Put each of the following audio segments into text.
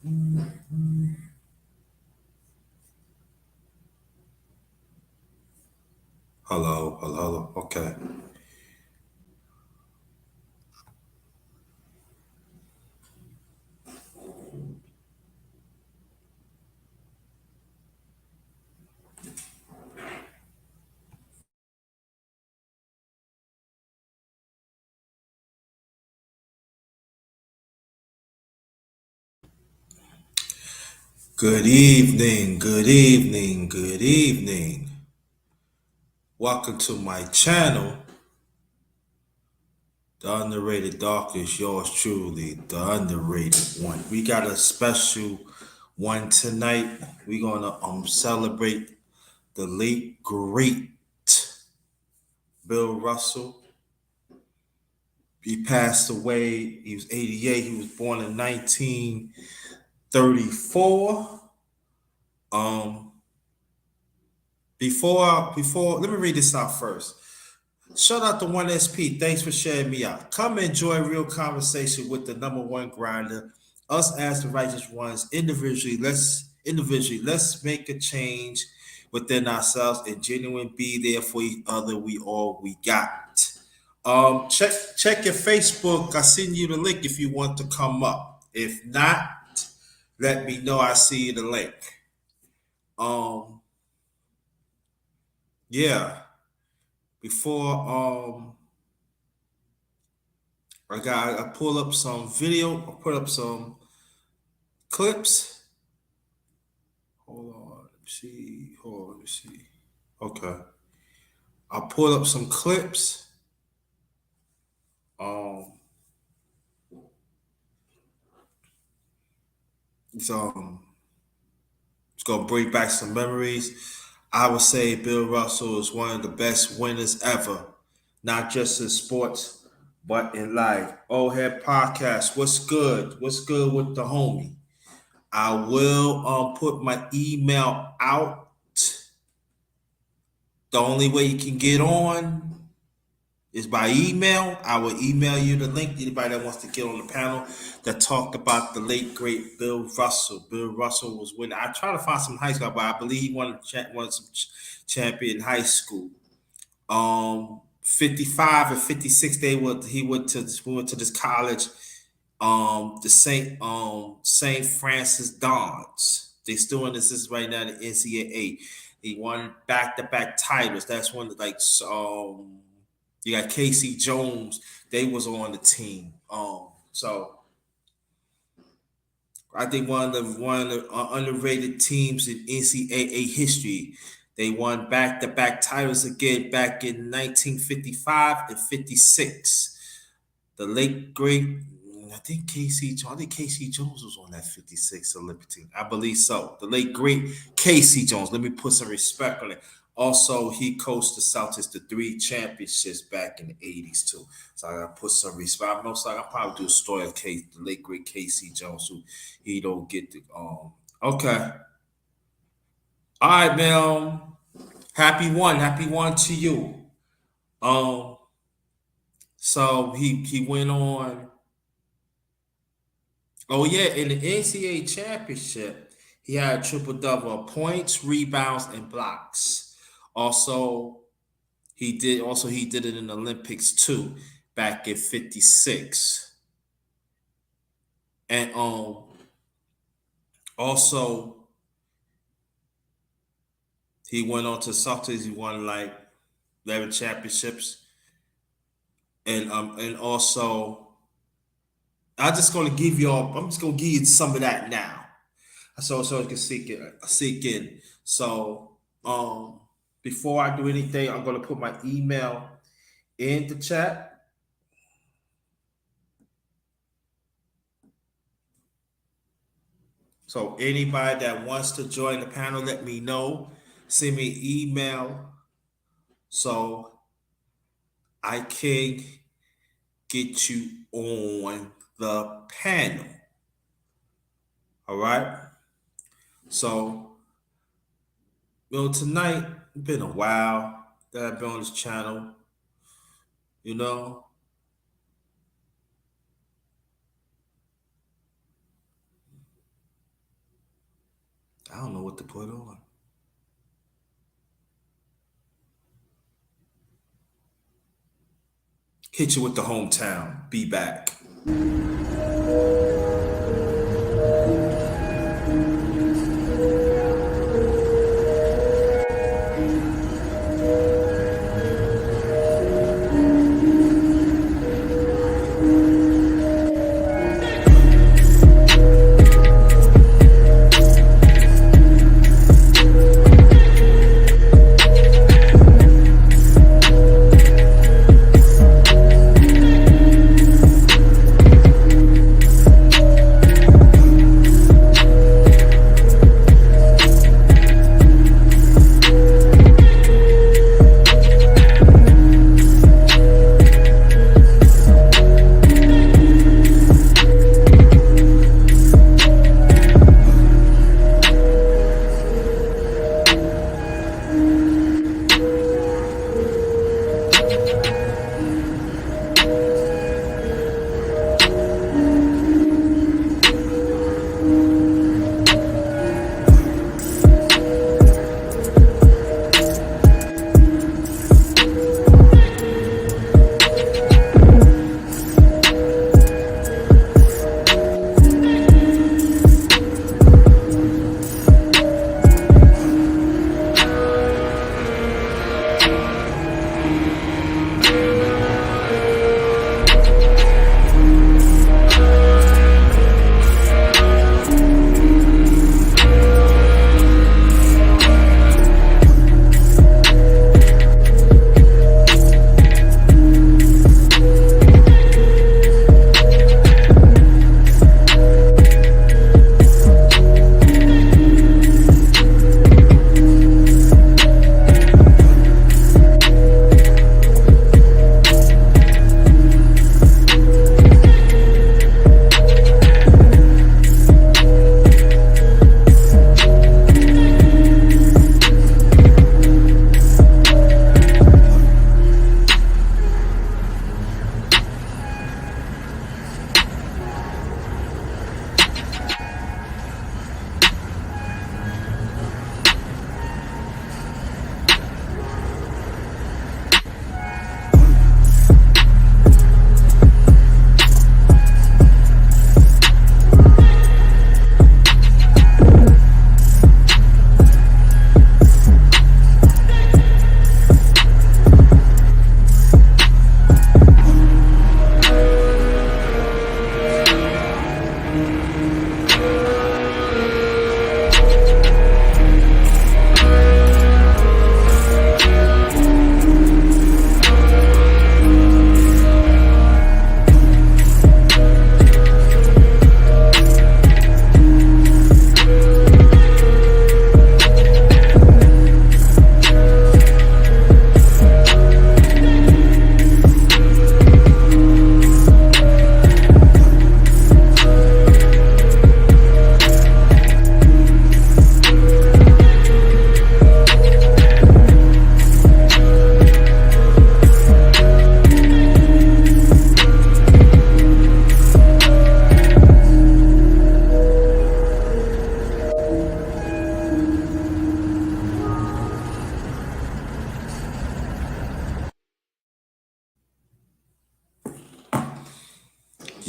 Hello, hello, hello. Okay. Good evening, good evening, good evening. Welcome to my channel, The Underrated Dark is yours truly, the underrated one. We got a special one tonight. We're gonna celebrate the late great Bill Russell. He passed away. He was 88. He was born in 1934. Um, before let me read this out first. Shout out to 1SP. Thanks for sharing me out. Come enjoy real conversation with the number one grinder. Us as the righteous ones, individually, let's make a change within ourselves and genuine be there for each other. We all we got. Check your Facebook. I send you the link if you want to come up. If not, let me know. I see the link. Um, yeah. Before I pull up some video. I put up some clips. Hold on. Let me see. Hold on. Let me see. Okay. I pulled up some clips. Um, it's it's gonna bring back some memories. I would say Bill Russell is one of the best winners ever, not just in sports, but in life. Old Head Podcast. What's good? What's good with the homie? I will put my email out. The only way you can get on is by email. I will email you the link. Anybody that wants to get on the panel that talked about the late great Bill Russell. Bill Russell was winning. I try to find some high school, but I believe he won some champion in high school. 55 and 56, we went to this college, the Saint Francis Dons. They still in this is right now the NCAA. He won back to back titles. That's one like you got Casey Jones. They was on the team. So I think one of the underrated teams in NCAA history. They won back to back titles again back in 1955 and 56. The late great, I think Casey Jones was on that 56 Olympic team. I believe so. The late great Casey Jones. Let me put some respect on it. Also, he coached the Celtics to three championships back in the 80s too. So I gotta put some respect. Most like I'll probably do a story of the late great Casey Jones, who he don't get the okay. All right, man. Happy one to you. Um, so he went on. Oh yeah, in the NCAA championship, he had a triple double of points, rebounds, and blocks. Also, he did it in the Olympics too, back in '56. And also he went on to Celtics. He won like 11 championships, and also I'm just gonna give you some of that now. So you can seek in. So before I do anything, I'm gonna put my email in the chat. So anybody that wants to join the panel, let me know. Send me an email so I can get you on the panel. All right. So tonight it's been a while that I've been on this channel. You know, I don't know what to put on. Hit you with the hometown. Be back.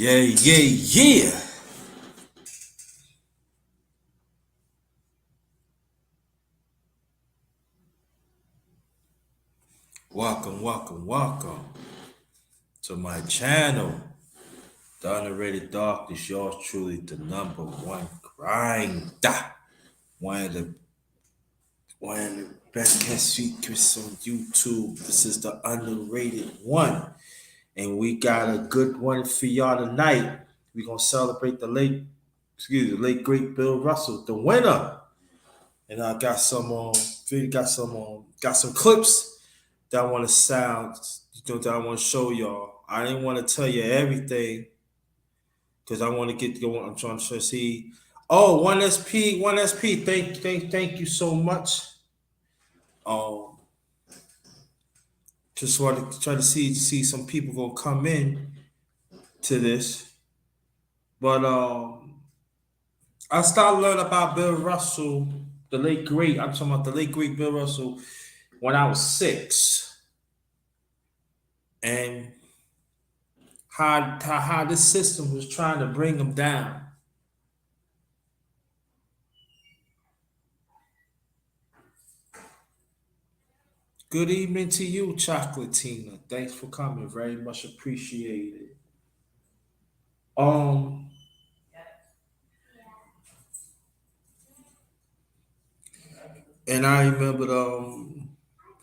Yeah, yeah, yeah. Welcome, welcome, welcome to my channel. The Underrated Darkness, yours truly, the number one grinder. One of the one of the best kept secrets on YouTube. This is the underrated one. And we got a good one for y'all tonight. We're gonna celebrate the late great Bill Russell, the winner. And I got got some clips that I want to that I want to show y'all. I didn't want to tell you everything because I want to get going. I'm trying to see. Oh, one SP. Thank you so much. Um, just want to try to see some people gonna come in to this, but I started learning about Bill Russell, the late great. I'm talking about the late great Bill Russell when I was 6, and how this system was trying to bring him down. Good evening to you, Chocolatina. Thanks for coming. Very much appreciated. Um, and I remember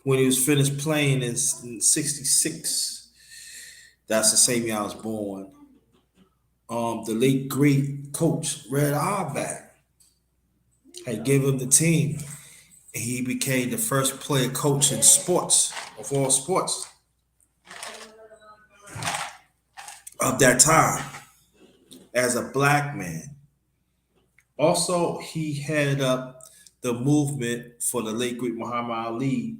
when he was finished playing in '66. That's the same year I was born. The late great coach Red Auerbach had given him the team, and he became the first player coach in sports of all sports of that time as a black man. Also, he headed up the movement for the late great Muhammad Ali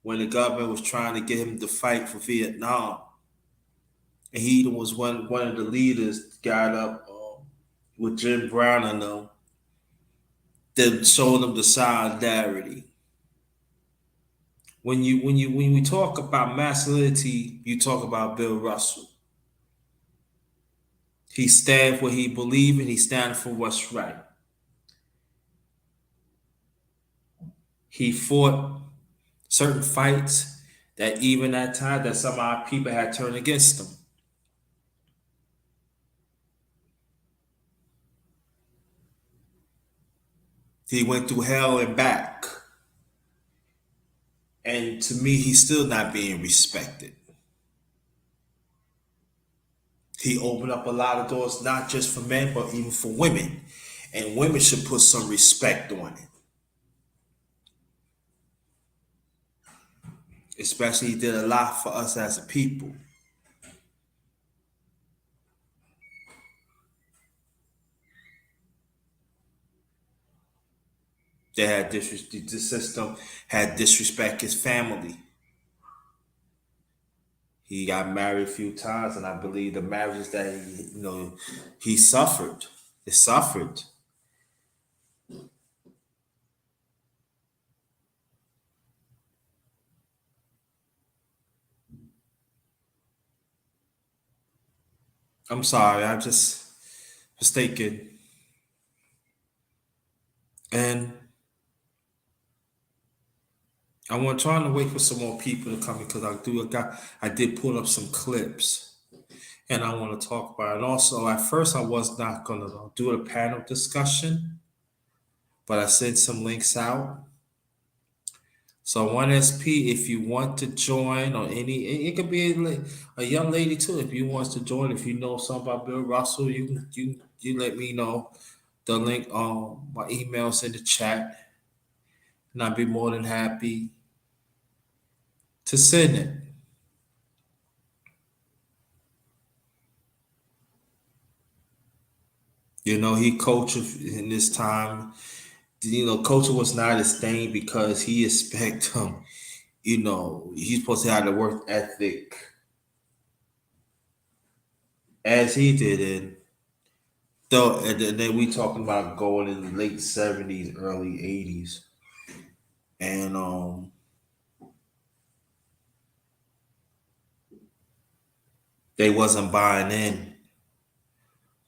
when the government was trying to get him to fight for Vietnam. And he was one of the leaders that got up with Jim Brown and them that showed them the solidarity. When we talk about masculinity, you talk about Bill Russell. He stands for what he believes and he stands for what's right. He fought certain fights that even at times that some of our people had turned against him. He went through hell and back. And to me, he's still not being respected. He opened up a lot of doors, not just for men, but even for women. And women should put some respect on it. Especially, he did a lot for us as a people. They had the system had disrespect his family. He got married a few times, and I believe the marriages that he suffered. It suffered. I'm sorry, I just was thinking, and I'm trying to wait for some more people to come because I did pull up some clips, and I want to talk about it. And also, at first, I was not gonna do a panel discussion, but I sent some links out. So 1SP, if you want to join, or it could be a young lady too. If you wants to join, if you know something about Bill Russell, you let me know. The link, my email's in the chat, and I'd be more than happy to send it. He coached in this time. Coaching was not his thing because he expect him. He's supposed to have the work ethic as he did, and then we talking about going in the late '70s, early '80s, and they wasn't buying in,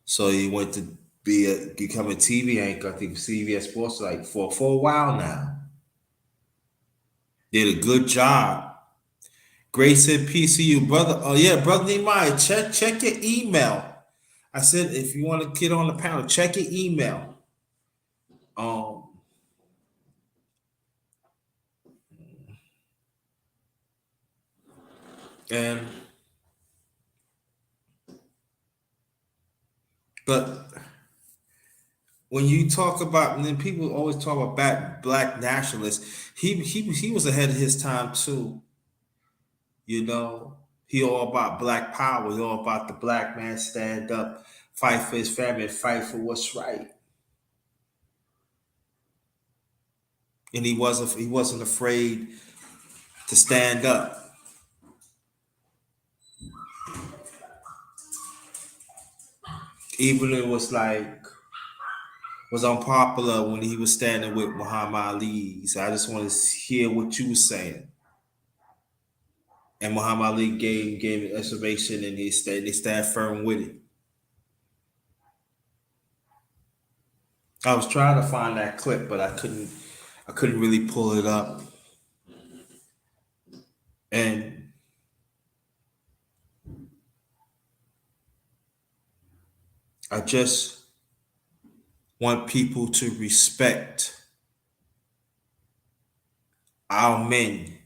so he went to become a TV anchor. I think CBS Sports like for a while now. Did a good job. Grace and peace to you, brother. Oh yeah, brother Nehemiah. Check your email. I said if you want to get on the panel, check your email. Um, and but when you talk about, and then people always talk about black nationalists, he was ahead of his time too. He all about black power. He all about the black man stand up, fight for his family, and fight for what's right. And he wasn't afraid to stand up. Even it was like was unpopular when he was standing with Muhammad Ali. So I just want to hear what you were saying. And Muhammad Ali gave an explanation, and they stand firm with it. I was trying to find that clip, but I couldn't. I couldn't really pull it up. And I just want people to respect our men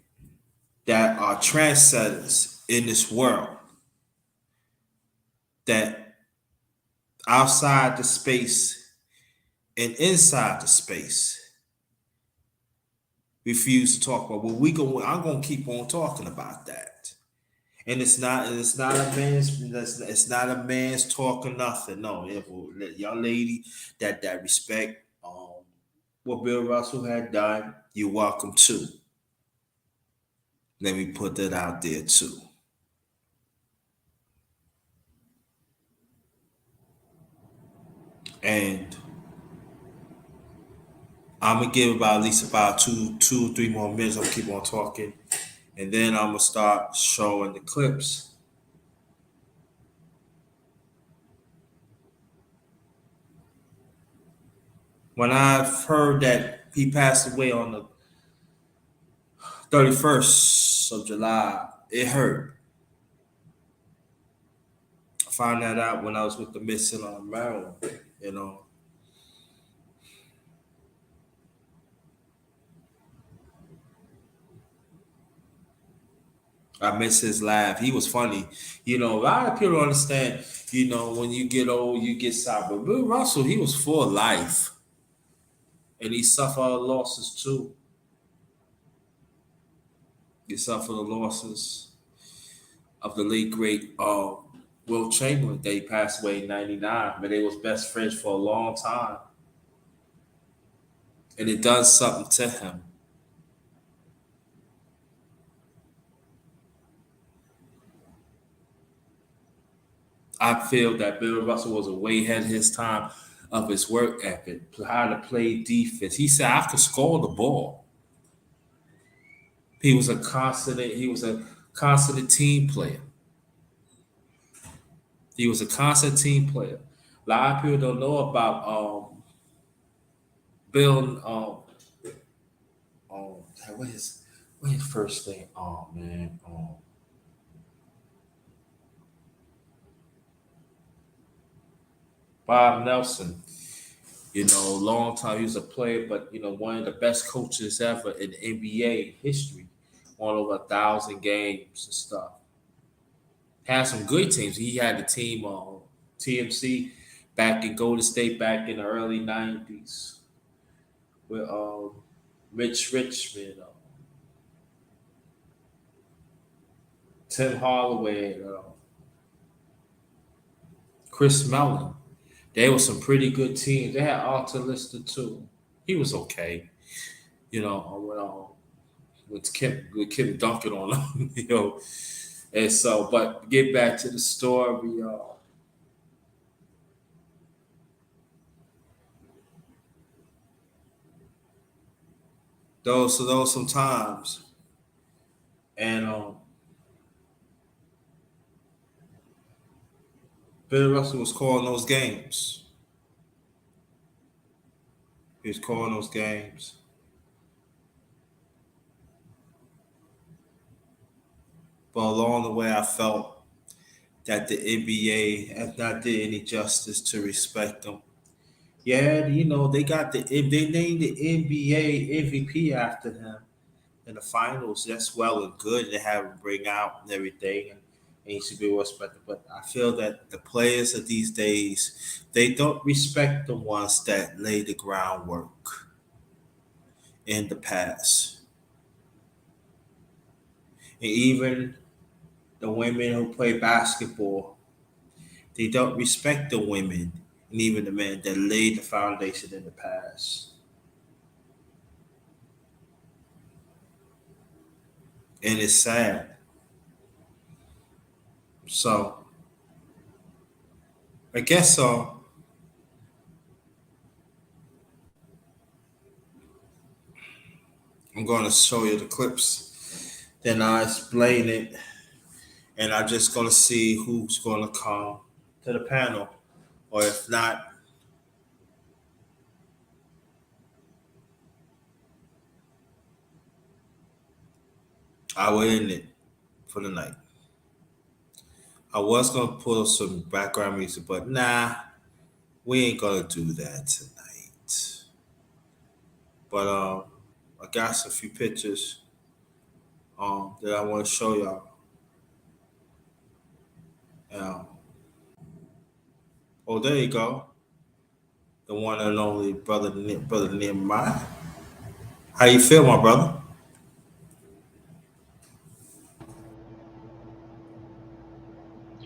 that are trendsetters in this world, that outside the space and inside the space refuse to talk about. Well, I'm gonna keep on talking about that. And it's not a man's it's not a man's talking nothing. No, young lady that respect what Bill Russell had done, you're welcome to. Let me put that out there too. And I'm gonna give about at least about two or three more minutes. I'll keep on talking, and then I'm gonna start showing the clips. When I've heard that he passed away on the 31st of July, it hurt. I found that out when I was with the missing on Maryland. You know, I miss his laugh. He was funny. You know, a lot of people don't understand. You know, when you get old, you get sour. But Bill Russell, he was full of life, and he suffered losses too. He suffered the losses of the late great Will Chamberlain. They passed away in '99, but they was best friends for a long time, and it does something to him. I feel that Bill Russell was a way ahead of his time of his work ethic, how to play defense. He said, "I could score the ball." He was a constant team player. He was a constant team player. A lot of people don't know about Bill. Um, what his first name? Oh man, Bob Nelson. You know, long time he was a player, but you know, one of the best coaches ever in NBA history. Won over 1,000 games and stuff. Had some good teams. He had the team TMC back in Golden State back in the early '90s with Rich Richmond, Tim Hardaway, Chris Mellon. They were some pretty good teams. They had Arthur Lister too. He was okay, you know, with Kim dunking on him, you know. And so, but get back to the story. Those some times, and Bill Russell was calling those games. He was calling those games. But along the way, I felt that the NBA has not did any justice to respect them. Yeah, you know they named the NBA MVP after him in the finals. That's well and good. They have him bring out and everything, and he should be respected. But I feel that the players of these days they don't respect the ones that laid the groundwork in the past, and even the women who play basketball they don't respect the women and even the men that laid the foundation in the past. And it's sad. So I guess I'm going to show you the clips. Then I explain it, and I'm just going to see who's going to come to the panel, or if not, I will end it for the night. I was going to pull some background music, but nah, we ain't going to do that tonight. But I got a few pictures that I want to show y'all. Um, oh, there you go. The one and only brother Nehemiah. How you feel, my brother?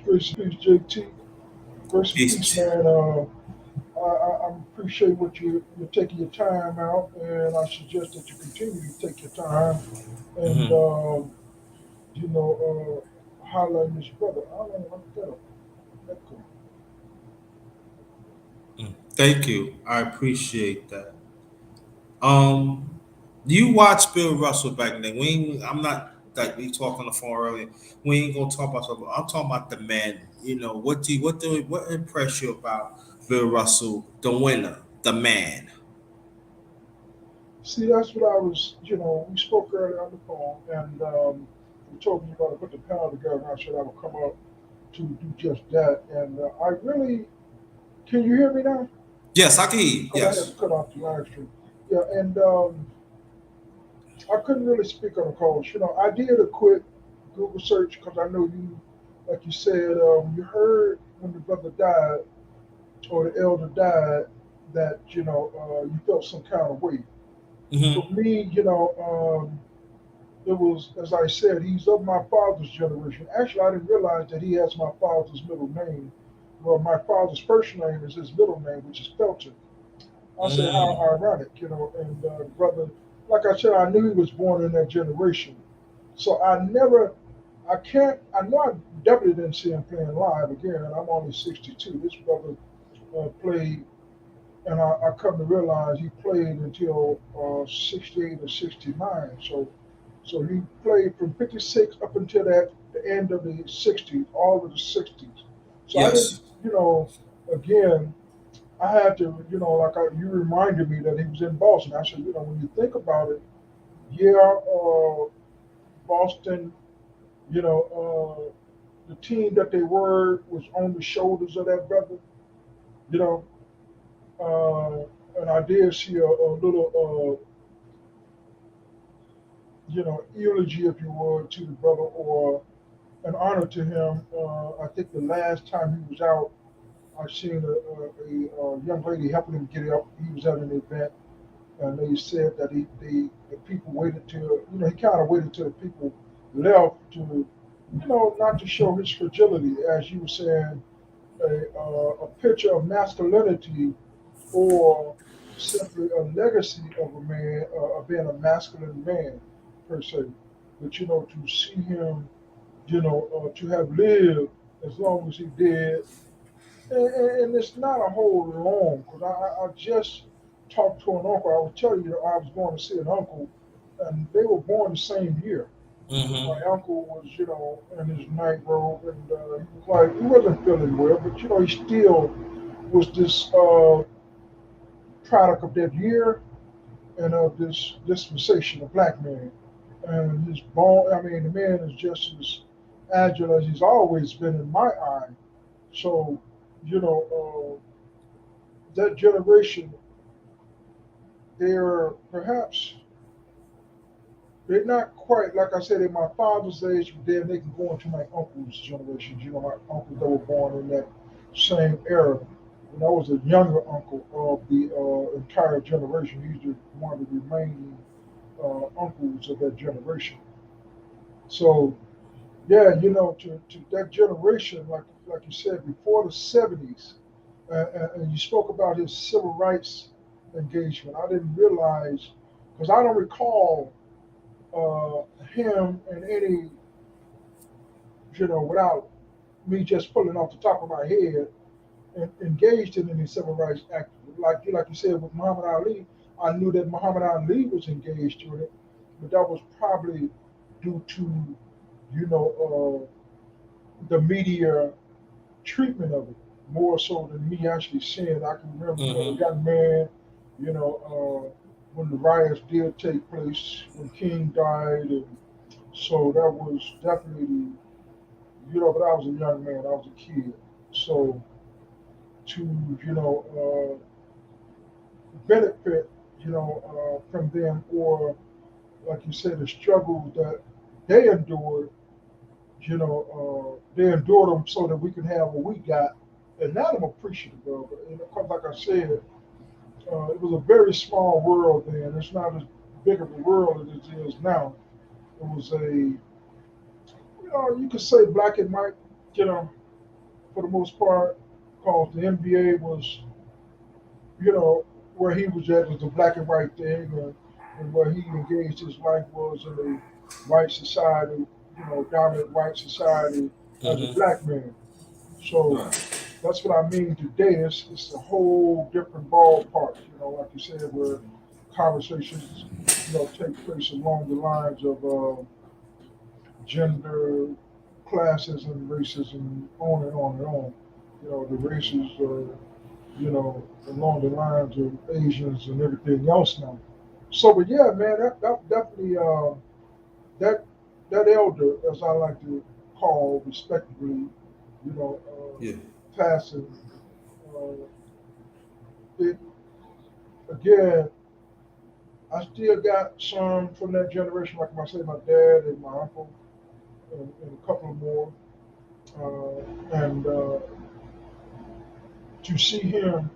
Grace and peace, JT. Grace and peace, Peace. man. I appreciate what you're taking your time out, and I suggest that you continue to take your time and Hmm. you know highlight this brother. I don't know what that cool. Thank you. I appreciate that. Um, you watch Bill Russell back then. I'm not like we talked on the phone earlier. We ain't gonna talk about something. I'm talking about the man. What impressed you about Bill Russell, the winner, the man? See, that's what I was. We spoke earlier on the phone, and you told me about to put the panel together. And I said I would come up to do just that. And I really, can you hear me now? Yes, I can hear you. Because I had to Yes. cut off the live stream. Yeah, and I couldn't really speak on the calls. I did a quick Google search because I know you, like you said, you heard when the brother died or the elder died that you felt some kind of way. For Hmm. me, it was as I said, he's of my father's generation. Actually, I didn't realize that he has my father's middle name. Well, my father's first name is his middle name, which is Felton. I said, how Mm. ironic, and brother, like I said, I knew he was born in that generation. So I know I definitely didn't see him playing live again, and I'm only 62. This brother played, and I come to realize he played until 68 or 69. So he played from 56 up until the end of the 60s, all of the 60s. So I didn't, Yes. again, I had to, you reminded me that he was in Boston. I said, when you think about it, yeah, Boston, the team that they were was on the shoulders of that brother, you know. And I did see a little, eulogy, if you would, to the brother or an honor to him. I think the last time he was out, I seen a young lady helping him get up. He was at an event, and they said that the people waited till, he kind of waited till the people left to, not to show his fragility, as you were saying, a picture of masculinity or simply a legacy of a man, of being a masculine man per se. But to see him, to have lived as long as he did, and it's not a whole long, because I just talked to an uncle. I was telling you I was going to see an uncle, and they were born the same year. Hmm. My uncle was, in his night robe, and he was like, he wasn't feeling well, but he still was this product of that year and of this dispensation, a black man. And his bone, I mean, the man is just as agile as he's always been in my eye. So, that generation, they're perhaps, they're not quite, like I said, in my father's age, but then they can go into my uncle's generations. My uncles that were born in that same era. And I was a younger uncle of the entire generation. He's the, one of the remaining uncles of that generation. So yeah, to that generation, like you said, before the '70s, and you spoke about his civil rights engagement. I didn't realize, because I don't recall him in any, without me just pulling off the top of my head, engaged in any civil rights act. Like you said with Muhammad Ali, I knew that Muhammad Ali was engaged with it. but that was probably due to the media treatment of it more so than me actually seeing it. I can remember being a Mm-hmm. young man, you know, when the riots did take place, when King died, and so that was definitely, but I was a young man, I was a kid, so to benefit, from them, or like you said, the struggles that they endured, they endured them so that we can have what we got, and that I'm appreciative of. And of course, like I said, it was a very small world then. It's not as big of a world as it is now. It was you could say black and white, you know, for the most part, because the NBA was, where he was at was the black and white thing, and where he engaged his life was in a white society, dominant white society as a Mm-hmm. black man. So Right. that's what I mean today. It's a whole different ballpark, like you said, where conversations, take place along the lines of gender, classism, racism, on and on and on. The races are, along the lines of Asians and everything else now. So, but yeah, man, that definitely that that elder, as I like to call respectively, Yeah. passing, uh, it again. I still got some from that generation, like I say, my dad and my uncle, and a couple of more, and to see him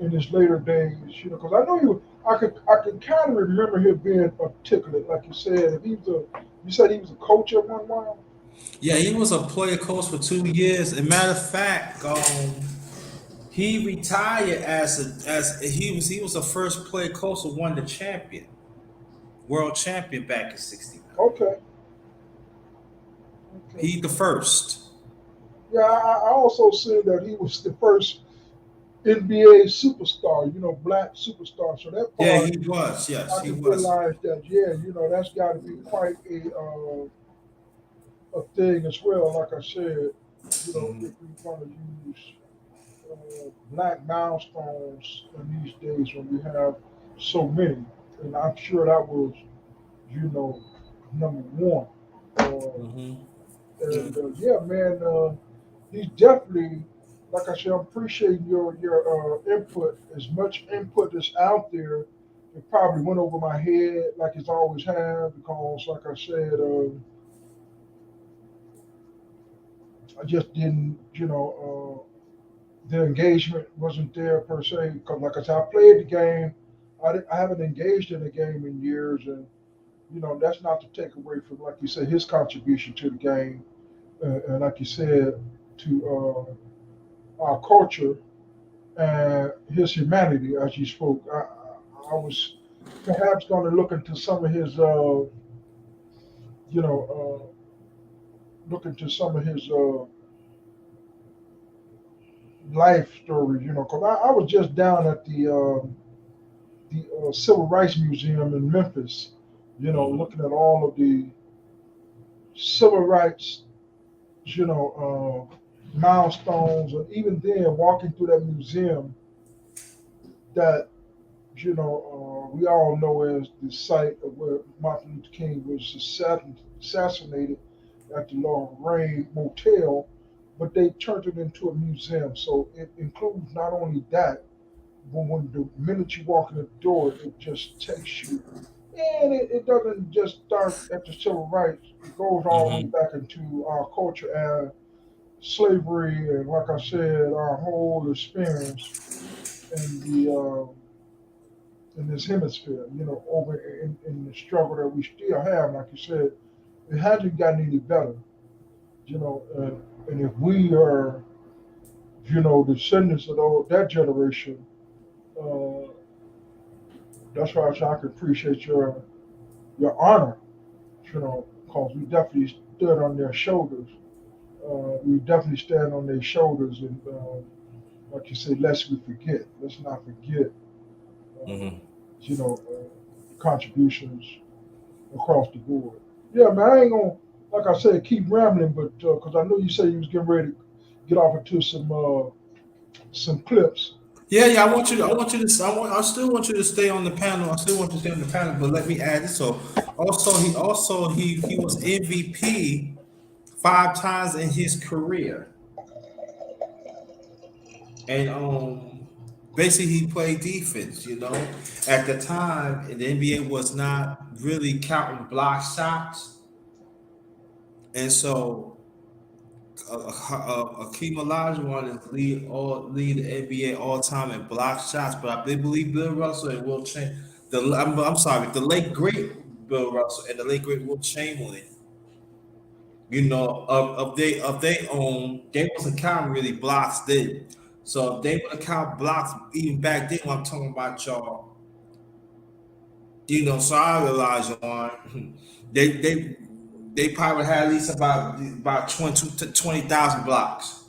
in his later days, because I know I could kind of remember him being articulate, like you said. If he was you said he was a coach at one while. Yeah, he was a player coach for 2 years. And matter of fact, he retired as he was the first player coach who won the world champion back in '69. Okay, okay. He the first. Yeah, I also seen that he was the first NBA superstar, black superstar. So that Yeah, part, he was. Yes, I he can was. realize that. Yeah, that's got to be quite a thing as well. Like I said, if we want to use black milestones in these days when we have so many, and I'm sure that was, you know, number one. Mm-hmm. And yeah, man, he's definitely, like I said, I'm appreciating your input. As much input that's out there, it probably went over my head like it's always have because, like I said, I just didn't, the engagement wasn't there per se. Because, like I said, I played the game. I haven't engaged in the game in years, and that's not to take away from, like you said, his contribution to the game, and like you said, to our culture and his humanity, as you spoke. I was perhaps going to look into some of his, you know, look into some of his life stories, because I was just down at the Civil Rights Museum in Memphis, Mm-hmm. looking at all of the civil rights, milestones, and even then, walking through that museum, that we all know as the site of where Martin Luther King was assassinated at the Lorraine Motel, but they turned it into a museum. So it includes not only that, but when the minute you walk in the door, it just takes you. And it doesn't just start at the civil rights. It goes all the way Mm-hmm. back into our culture and slavery, and like I said, our whole experience in this hemisphere. Over in the struggle that we still have. Like you said, it hasn't gotten any better. And if we are, descendants of that generation, uh, that's why I can appreciate your honor. Because we definitely stood on their shoulders. We definitely stand on their shoulders, and like you say, lest we forget. Let's not forget. Uh, Mm-hmm. you know. contributions across the board. Yeah, man, I ain't gonna, like I said, keep rambling, but because I know you said you was getting ready to get off into some clips. Yeah, yeah. I want you to. I still want you to stay on the panel. I still want you to stay on the panel. But let me add this. So, he was MVP 5 times in his career, and basically he played defense. At the time, the NBA was not really counting block shots, and so Akeem Olajuwon is lead the NBA all time in block shots, but I believe Bill Russell and Will Chamberlain. I'm sorry, the late great Bill Russell and the late great Will Chamberlain. Of they own, they wasn't counting really blocks then. So if they would count blocks even back then, when I'm talking about y'all, sorry Olajuwon, they probably had at least about 20,000 blocks.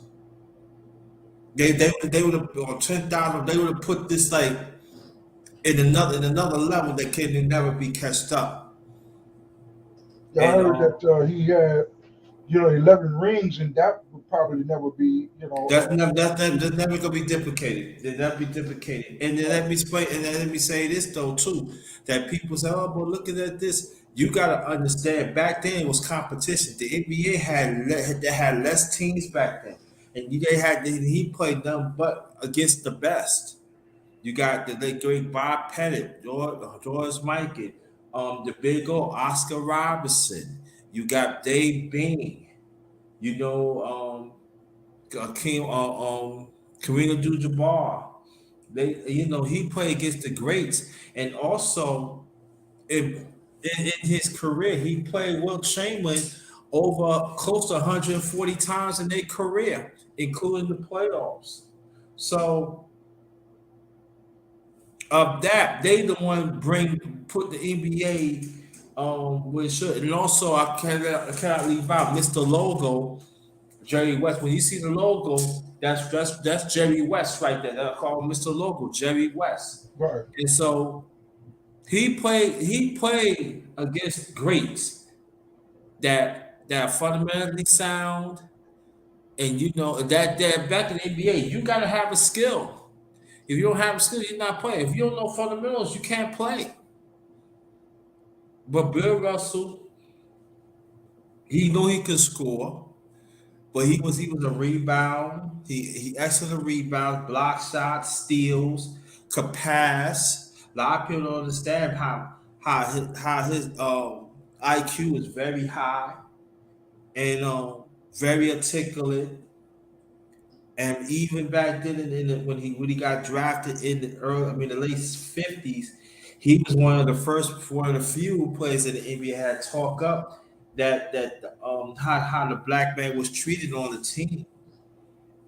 They would have on 10,000. They would have put this like in another level that can never be catched up. Yeah, I And heard that he had 11 rings, and that would probably never be that's never gonna be duplicated. They'll never be duplicated. And then let me explain. And then let me say this though too, that people say, "Oh, but looking at this." You gotta understand. Back then, it was competition. The NBA they had less teams back then, and he played them but against the best. You got the late great Bob Pettit, George Mikan, the big old Oscar Robertson. You got Dave Bean. You know, King, Kareem Abdul-Jabbar. He played against the greats, and also in his career, he played Will Chamberlain over close to 140 times in their career, including the playoffs. So of that, they the one put the NBA where it should. And also I cannot leave out Mr. Logo, Jerry West. When you see the logo, that's Jerry West right there. They call him Mr. Logo, Jerry West. right. And so he played against greats that fundamentally sound, and that back in the NBA, you gotta have a skill. If you don't have a skill, you're not playing. If you don't know fundamentals, you can't play. But Bill Russell, he knew he could score, but he was a rebound. He excellent rebound, block shots, steals, could pass. A lot of people don't understand how his IQ is very high and very articulate. And even back then, when he got drafted in the the late 50s, he was one of the few players in the NBA had talk up how the black man was treated on the team,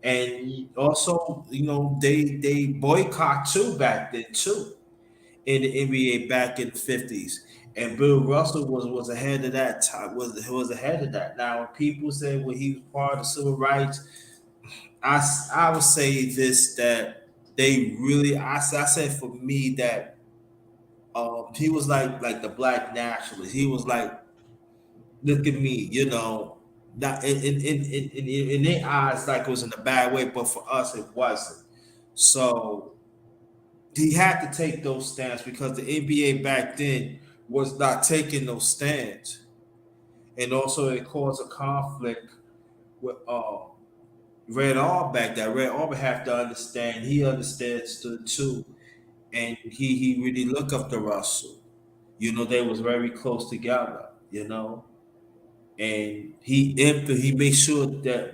and also they boycott too back then too in the NBA back in the 50s. And Bill Russell was ahead of that time, was ahead of that. Now, when people say when he was part of the civil rights, I would say this that they really I said for me that he was like the black nationalist. He was like, look at me, not in their eyes like it was in a bad way, but for us it wasn't. So he had to take those stands because the NBA back then was not taking those stands, and also it caused a conflict with Red Auerbach. That Red Auerbach have to understand. He understood too, and he really looked up to Russell. They was very close together. And he made sure that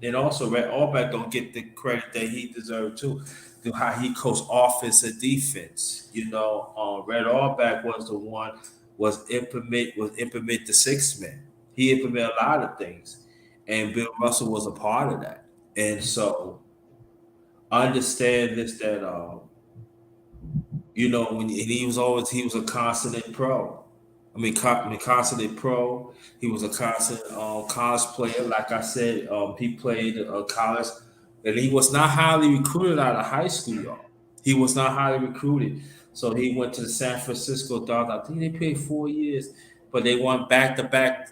and also Red Auerbach don't get the credit that he deserved too. To how he coached offense and defense. Red Auerbach was the one was implement the six man. He implemented a lot of things, and Bill Russell was a part of that. And so understand this that when and he was a constant pro. Constant pro. He was a constant college player. Like I said, he played college, and he was not highly recruited out of high school, y'all. He was not highly recruited. So he went to the San Francisco Dons. I think they played 4 years, but they won back to back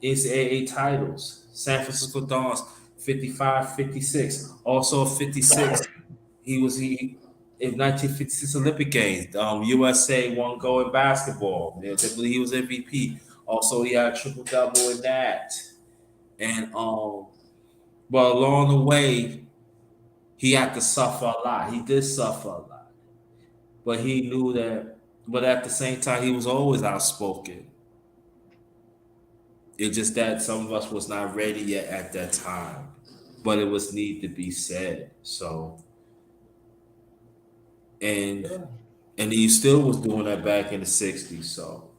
NCAA titles. San Francisco Dons 55, 56. Also 56, he in 1956 Olympic Games. USA won gold in basketball. They believe he was MVP. Also, he had a triple double in that. And but along the way, he had to suffer a lot. He did suffer a lot, but he knew that. But at the same time, he was always outspoken. It's just that some of us was not ready yet at that time, but it was need to be said. So and Yeah, and he still was doing that back in the '60s. So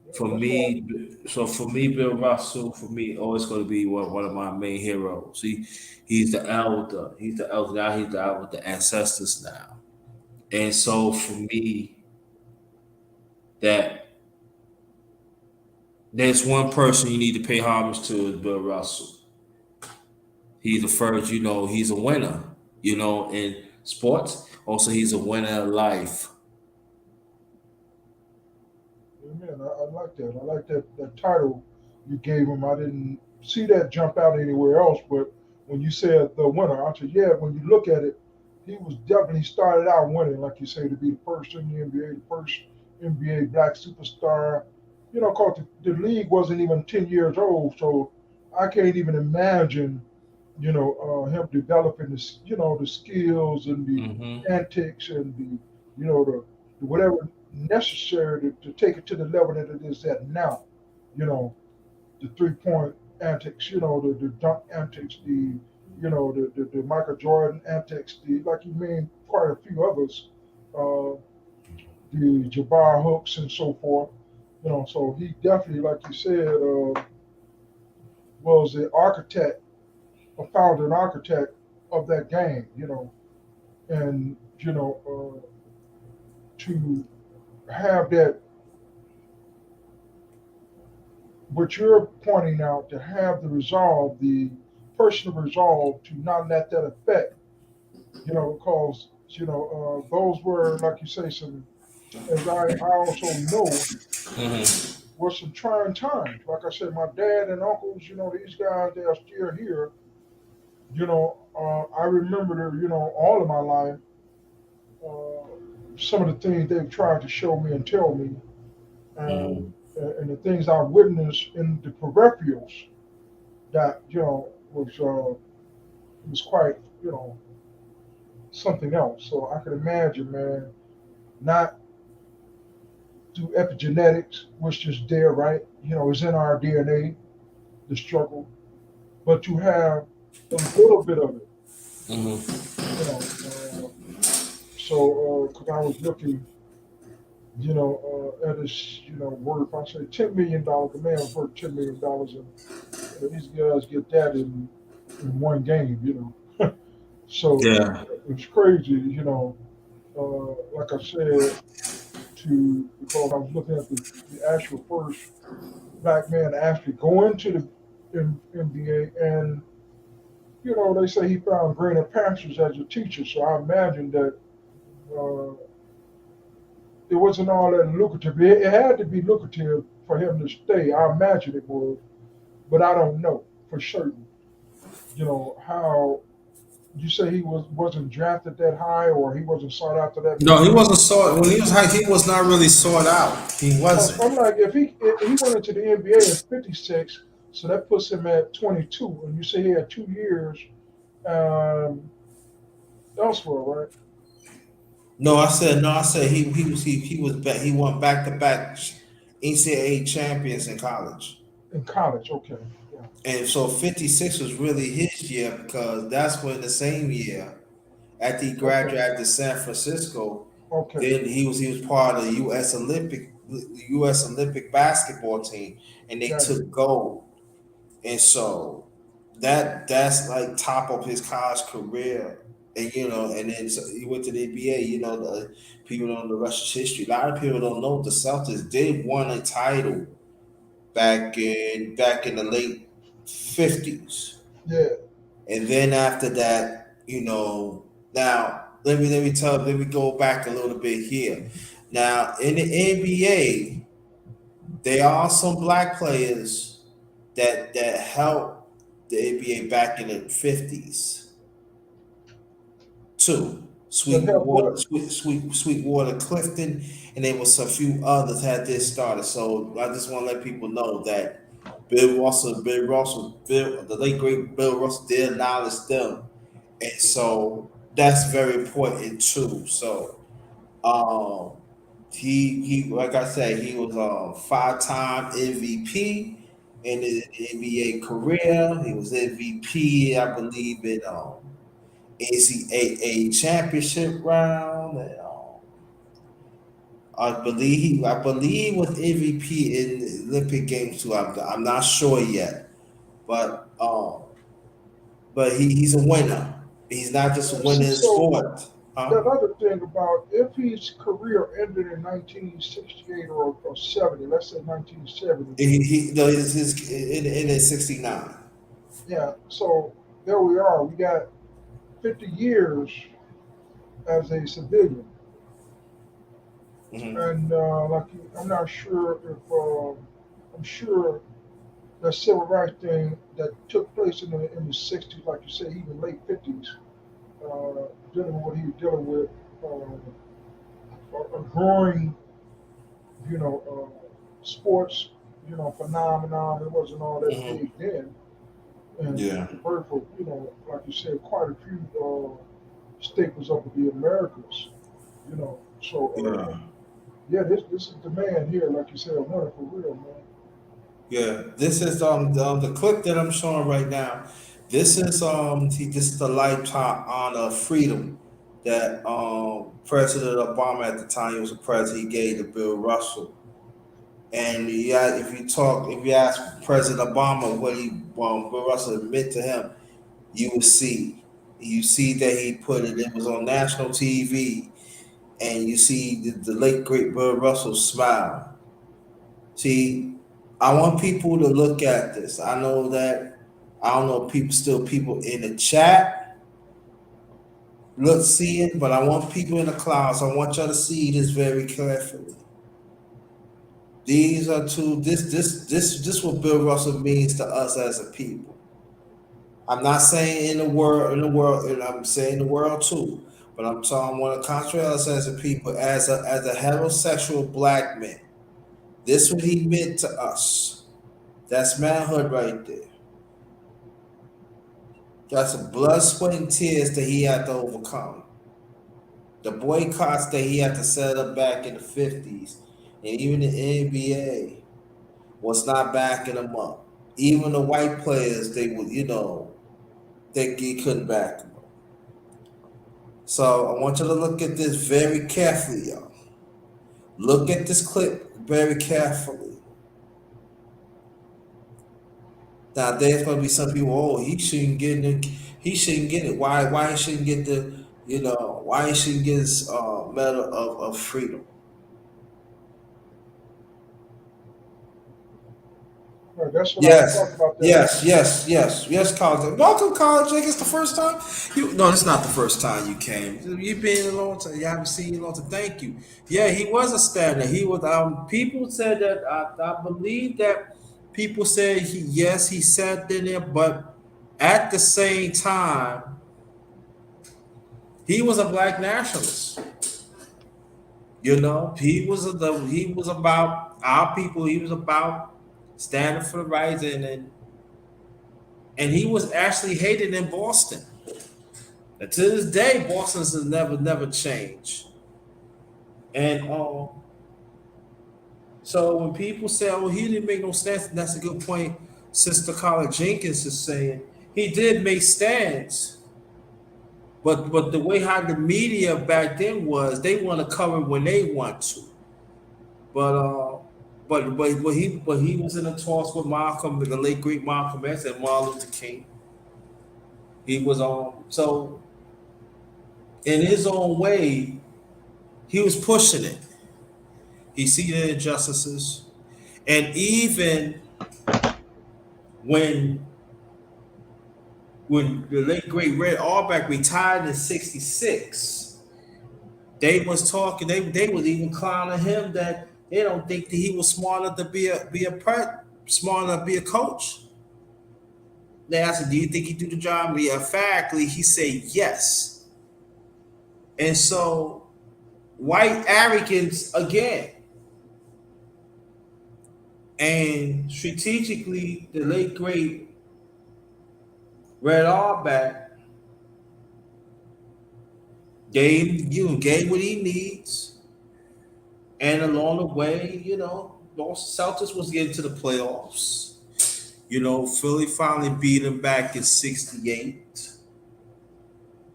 yeah, for that's why. me, for me, Bill Russell, for me, always going to be one of my main heroes. He's the elder. He's the elder now. He's the elder with the ancestors now. And so for me, that there's one person you need to pay homage to is Bill Russell. He's the first, he's a winner, in sports. Also, he's a winner in life. Yeah, man, I like that. I like that title you gave him. I didn't see that jump out anywhere else, but when you said the winner, I said, yeah, when you look at it, he was definitely started out winning, like you say, to be the first in the NBA, the first NBA black superstar. Cause the league wasn't even 10 years old, so I can't even imagine, him developing the skills and the Hmm. antics and the whatever necessary to take it to the level that it is at now. You know, the 3 point antics, the dunk antics, the Michael Jordan antics, like you mean quite a few others, uh, the Jabbar hooks and so forth. So he definitely, like you said, was the architect, a founding architect of that game. And to have that, what you're pointing out, to have the resolve, the personal resolve to not let that affect, because those were, like you say, some, as I also know, Hmm. were some trying times. Like I said, my dad and uncles, these guys, they are still here. I remember, all of my life, uh, some of the things they've tried to show me and tell me, and Hmm. and the things I witnessed in the peripherals that was quite something else. So I could imagine, man, not through epigenetics, which is there, right? It's in our DNA, the struggle, but to have a little bit of it, Hmm. you know. So, because I was looking, at his, worth, I say $10 million. The man was worth $10 million, and these guys get that in one game, So Yeah. it's crazy, like I said, because I was looking at the actual first black man to actually go into the NBA, and they say he found greener pastures as a teacher. So I imagine that uh, it wasn't all that lucrative. It had to be lucrative for him to stay. I imagine it was, but I don't know for certain. How you say he wasn't drafted that high, or he wasn't sought after that No, much. he wasn't sought when he was high. He was not really sought out. He Because wasn't. I'm like, if he went into the NBA at 56, so that puts him at 22, and you say he had 2 years um, elsewhere, right? No, I said no. I said he won back to back NCAA champions in college. In college, okay, yeah, And so 56 was really his year because that's when the same year after he okay, graduated to San Francisco, okay, then he was part of the U.S. Olympic basketball team, and they got it. took gold. And so that's like top of his college career. And and then so he went to the NBA. The people don't know the rest is history. A lot of people don't know the Celtics did won a title back in the late 50s. Yeah, And then after that, now let me go back a little bit here. Now in the NBA, there are some black players that helped the NBA back in the 50s too. That helped what? Sweetwater Clifton, and there was a few others had this started. So I just want to let people know that the late great Bill Russell did acknowledge them, and so that's very important too. So um, he like I said, he was a 5-time MVP in his NBA career. He was MVP, I believe, in NCAA championship round. And, I believe was MVP in the Olympic Games too. I'm not sure yet, but he's a winner. He's not just a winner See, in so sport, huh? that other thing about if his career ended in 1968 or 70, let's say 1970, He no, his in his 69. yeah. So there we are. We got 50 years as a civilian, Hmm. and I'm not sure if I'm sure the civil rights thing that took place in the 60s, like you said, even late 50s, dealing with what he was dealing with, a growing, sports, phenomenon. It wasn't all that Hmm. big then, and Yeah, it worked for, like you said, quite a few staples of the Americas. So yeah, yeah, this is the man here, like you said, a winner for real, man. yeah. This is the clip that I'm showing right now. This is the lifetime honor of freedom that President Obama at the time he was a president he gave to Bill Russell. And yeah, if you ask President Obama what Bill Russell admit to him, you will see. You see that he put it. It was on national TV, and you see the late great Bill Russell smile. See, I want people to look at this. I know that I don't know people in the chat look seeing, but I want people in the clouds. I want y'all to see this very carefully. These are two. This what Bill Russell means to us as a people. I'm not saying in the world, and I'm saying the world too. But I'm talking. I want to concentrate us as a people, as a heterosexual black man. This what he meant to us. That's manhood right there. That's the blood, sweat, and tears that he had to overcome. The boycotts that he had to set up back in the 50s, and even the NBA was not backing him up. Even the white players, they would, they he couldn't back him up. So I want you to look at this very carefully, y'all. Look at this clip very carefully. Now there's gonna be some people, oh, he shouldn't get it. He shouldn't get it. Why he shouldn't get why he shouldn't get his medal of freedom? Right, that's what I was Yes, talking about. That yes, college. Welcome, college. Jake. It's the first time. No, it's not the first time you came. You've been a long time. You haven't seen you a long time. Thank you. Yeah, he was a standard. He was. People said that. I believe that people said he sat in there, but at the same time, he was a black nationalist. He was about our people. He was about standing for the rights, and he was actually hated in Boston. And to this day, Boston's has never changed. And so when people say, "Oh, he didn't make no stands," that's a good point. Sister Carla Jenkins is saying he did make stands, but the way how the media back then was, they want to cover when they want to. But he was in a talks with Malcolm, the late great Malcolm X and Martin Luther King. He was on so in his own way, he was pushing it. He see the injustices, and even when when the late great Red Auerbach retired in '66, They was talking. They was even clowning him that they don't think that he was smart enough to smart enough to be a coach. They asked him, "Do you think he do the job?" Yeah, emphatically, he said yes. And so, white arrogance again, and strategically, the late great Red Auerbach gave what he needs, and along the way, Boston Celtics was getting to the playoffs. Philly finally beat him back in '68.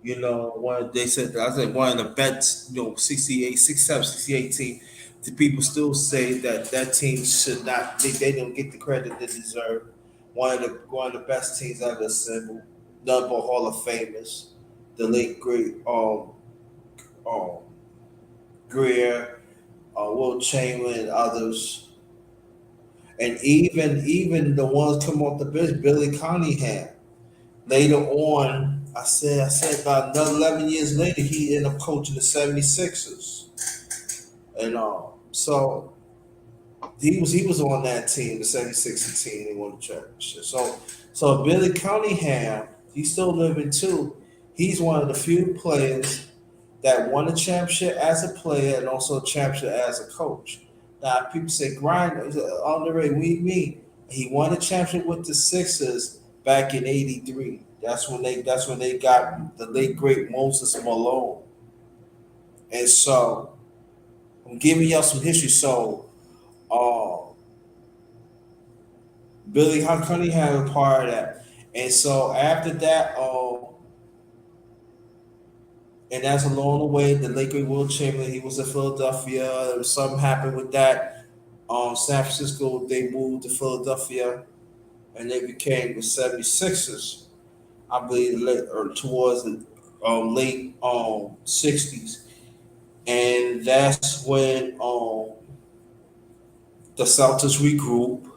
They said I said one of the best, 68, 67, 68 team. The people still say that team should not they don't get the credit they deserve. One of the best teams ever assembled. None but Hall of Famers. The late great um Greer, Will Chamberlain, and others. And even the ones come off the bench, Billy Cunningham. Later on, I said about another 11 years later, he ended up coaching the 76ers. And so he was on that team, the 76ers team, they won the championship. So Billy Cunningham, he's still living too. He's one of the few players that won a championship as a player and also a championship as a coach. Now people say grind underrated. We mean he won a championship with the Sixers back in '83. That's when they got the late great Moses Malone. And so I'm giving y'all some history. So uh, Billy Cunningham was part of that. And so after that, and that's along the way, the late great Will Chamberlain, he was in Philadelphia. There was something happened with that. San Francisco, they moved to Philadelphia and they became the 76ers, I believe, or towards the late 60s. And that's when the Celtics regroup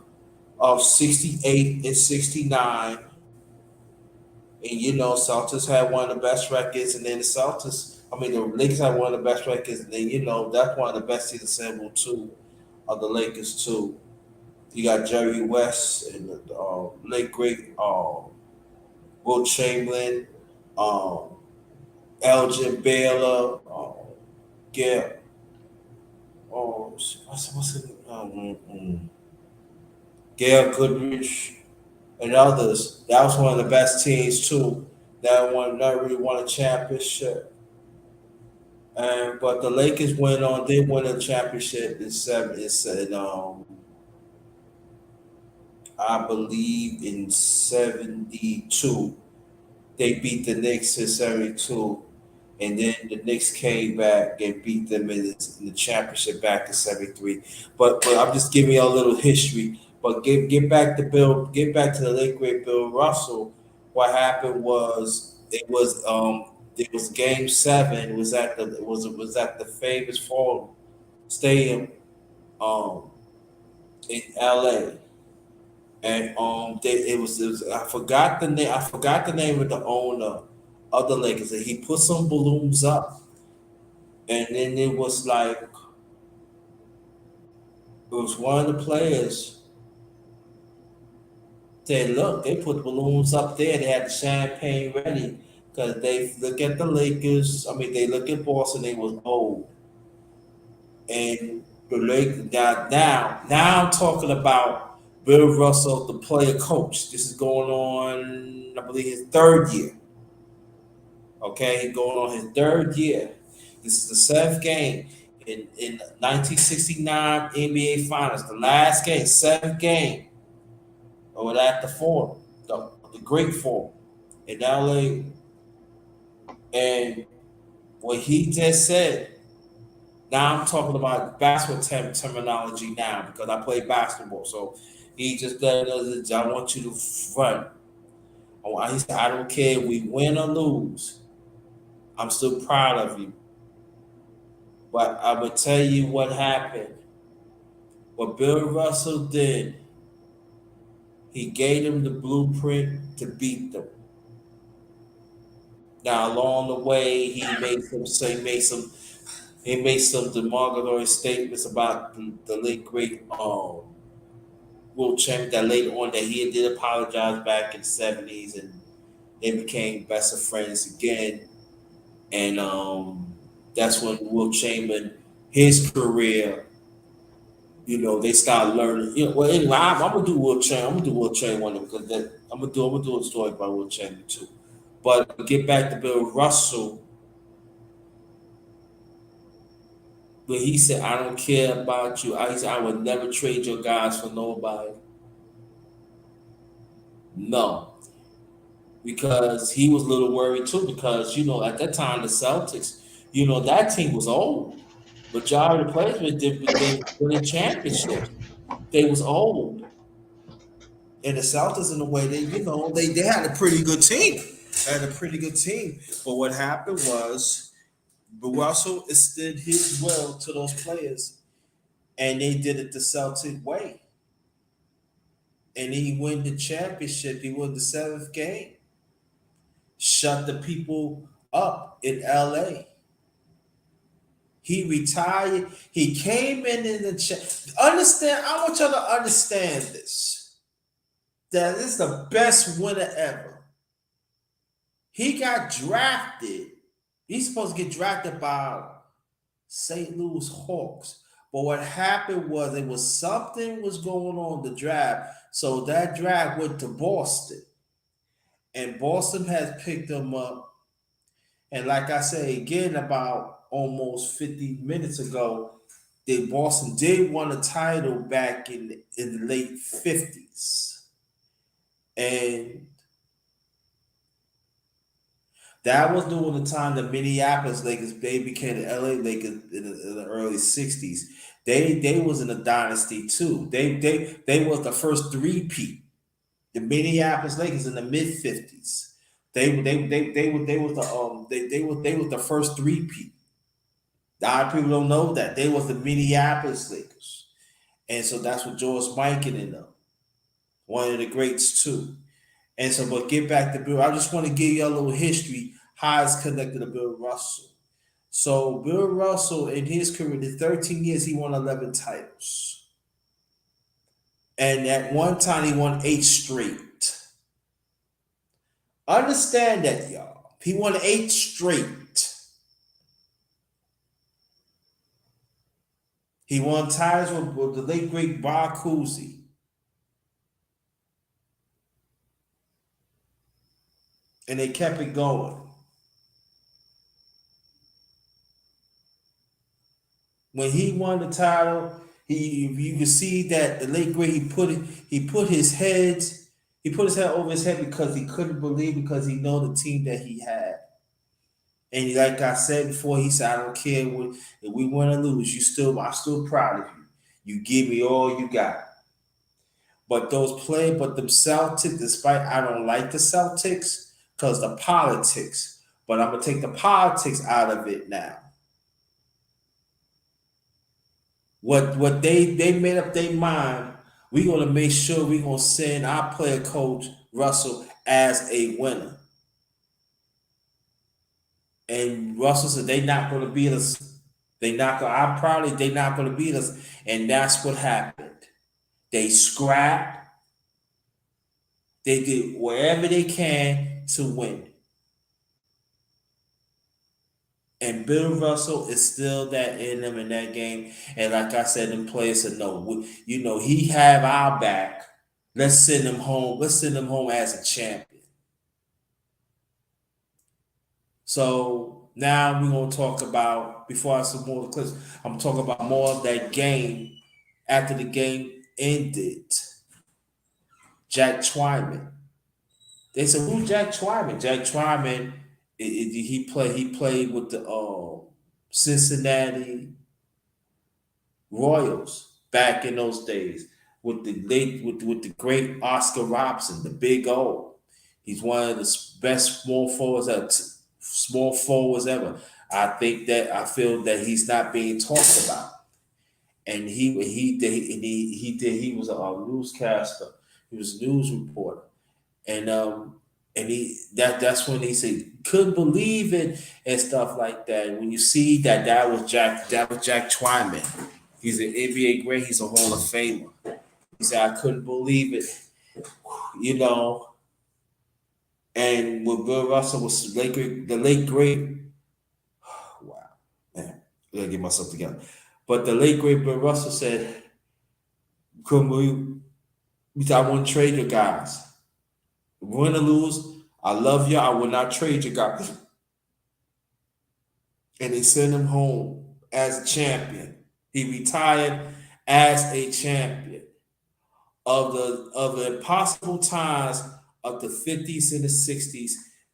of 68 and 69. And Celtics had one of the best records, and then the Lakers had one of the best records, and then that's one of the best teams assembled too, of the Lakers too. You got Jerry West and the late great Will Chamberlain, um, Elgin Baylor, yeah, what's it? Gail Goodrich and others. That was one of the best teams too. That really won a championship. And but the Lakers went on. They won a championship in seven. It's in I believe in '72. They beat the Knicks in '72, and then the Knicks came back and beat them in the championship back in '73. But I'm just giving you a little history. But get back to the late great Bill Russell. What happened was it was Game 7. It was at the famous Forum Stadium um in L.A. And it was I forgot the name of the owner of the Lakers, and he put some balloons up, and then it was one of the players said, "Look, they put balloons up there. They had the champagne ready because they look at the Lakers. I mean, they look at Boston. They was old, and the Lakers now I'm talking about Bill Russell, the player coach. This is going on, I believe, his third year. Okay, going on his third year. This is the seventh game in 1969 NBA Finals. The last game, seventh game, or at the Forum, the Great Forum in LA. And what he just said, now I'm talking about basketball terminology now because I play basketball. So he just said, I want you to run. He said, I don't care if we win or lose. I'm still proud of you. But I would tell you what happened. What Bill Russell did, he gave them the blueprint to beat them. Now along the way, he made some. He made some derogatory statements about the late great world champion. That later on that he did apologize back in the '70s, and they became best of friends again. And that's when Will Chamberlain, his career, they started learning. Well, anyway, I'm gonna do Will Chamberlain. I'm gonna do Will Chamberlain one because I'm gonna do a story about Will Chamberlain too. But get back to Bill Russell, when he said, "I don't care about you," he said, "I would never trade your guys for nobody." No, because he was a little worried too. Because at that time the Celtics, that team was old. Majority of the players they winning championships. They was old, and the Celtics in a way they had a pretty good team. Had a pretty good team. But what happened was, but Russell extended his will to those players, and they did it the Celtic way. And he won the championship. He won the seventh game. Shut the people up in LA. He retired. He came in the understand. I want y'all to understand this. That this is the best winner ever. He got drafted. He's supposed to get drafted by St. Louis Hawks. But what happened was it was something was going on in the draft. So that draft went to Boston. And Boston has picked him up. And like I say again, about almost 50 minutes ago, that Boston did win a title back in the late 50s. And that was during the time the Minneapolis Lakers, they became the LA Lakers in the early 60s. They was in a dynasty too. They was the first three-peat. The Minneapolis Lakers in the mid 50s. They was the they was the first three-peat. A lot of people don't know that. They was the Minneapolis Lakers. And so that's what George Mikan and them. One of the greats too. And so, but get back to Bill. I just want to give you a little history how it's connected to Bill Russell. So Bill Russell in his career, the 13 years, he won 11 titles. And at one time he won 8 straight. Understand that, y'all. He won 8 straight. He won titles with the late great Bob Cousy. And they kept it going. When he won the title, you can see that the late great he put his head over his head because he couldn't believe because he know the team that he had. And like I said before, he said, I don't care if we win or lose, I'm still proud of you. You give me all you got. But them Celtics, despite I don't like the Celtics because the politics, but I'm gonna take the politics out of it now. What they made up their mind, we're gonna make sure we're gonna send our player coach Russell as a winner. And Russell said they not gonna beat us. They not gonna beat us. And that's what happened. They scrapped, they did whatever they can to win. And Bill Russell is still that in them in that game. And like I said, them players said, no, he have our back. Let's send him home. Let's send him home as a champion. So now we're gonna talk about before I some more of the clips. I'm talking about more of that game after the game ended. Jack Twyman. They said, "Who's Jack Twyman?" Jack Twyman. He played with the Cincinnati Royals back in those days with the great Oscar Robson, the Big O. He's one of the best small forwards ever. I feel that he's not being talked about. And he was a newscaster. He was a news reporter, and And that's when he said couldn't believe it and stuff like that. When you see that was Jack Twyman. He's an NBA great. He's a Hall of Famer. He said I couldn't believe it, you know. And when Bill Russell was the late great, wow, man, I gotta get myself together. But the late great Bill Russell said, "Couldn't believe." He said, "I wouldn't trade your guys. Win or lose, I love you. I will not trade your guys." And they sent him home as a champion. He retired as a champion of the impossible times of the 50s and the 60s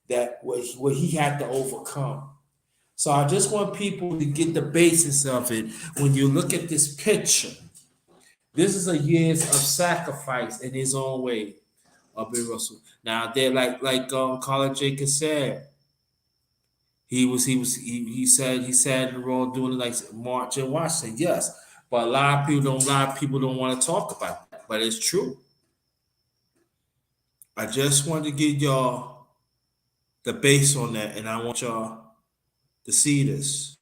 that where he had to overcome. So I just want people to get the basis of it. When you look at this picture, this is a years of sacrifice in his own way of Bill Russell. Now they're Colin Jenkins said, he said in the role doing like March and Washington, yes. But a lot of people don't want to talk about that. But it's true. I just wanted to give y'all the base on that, and I want y'all to see this.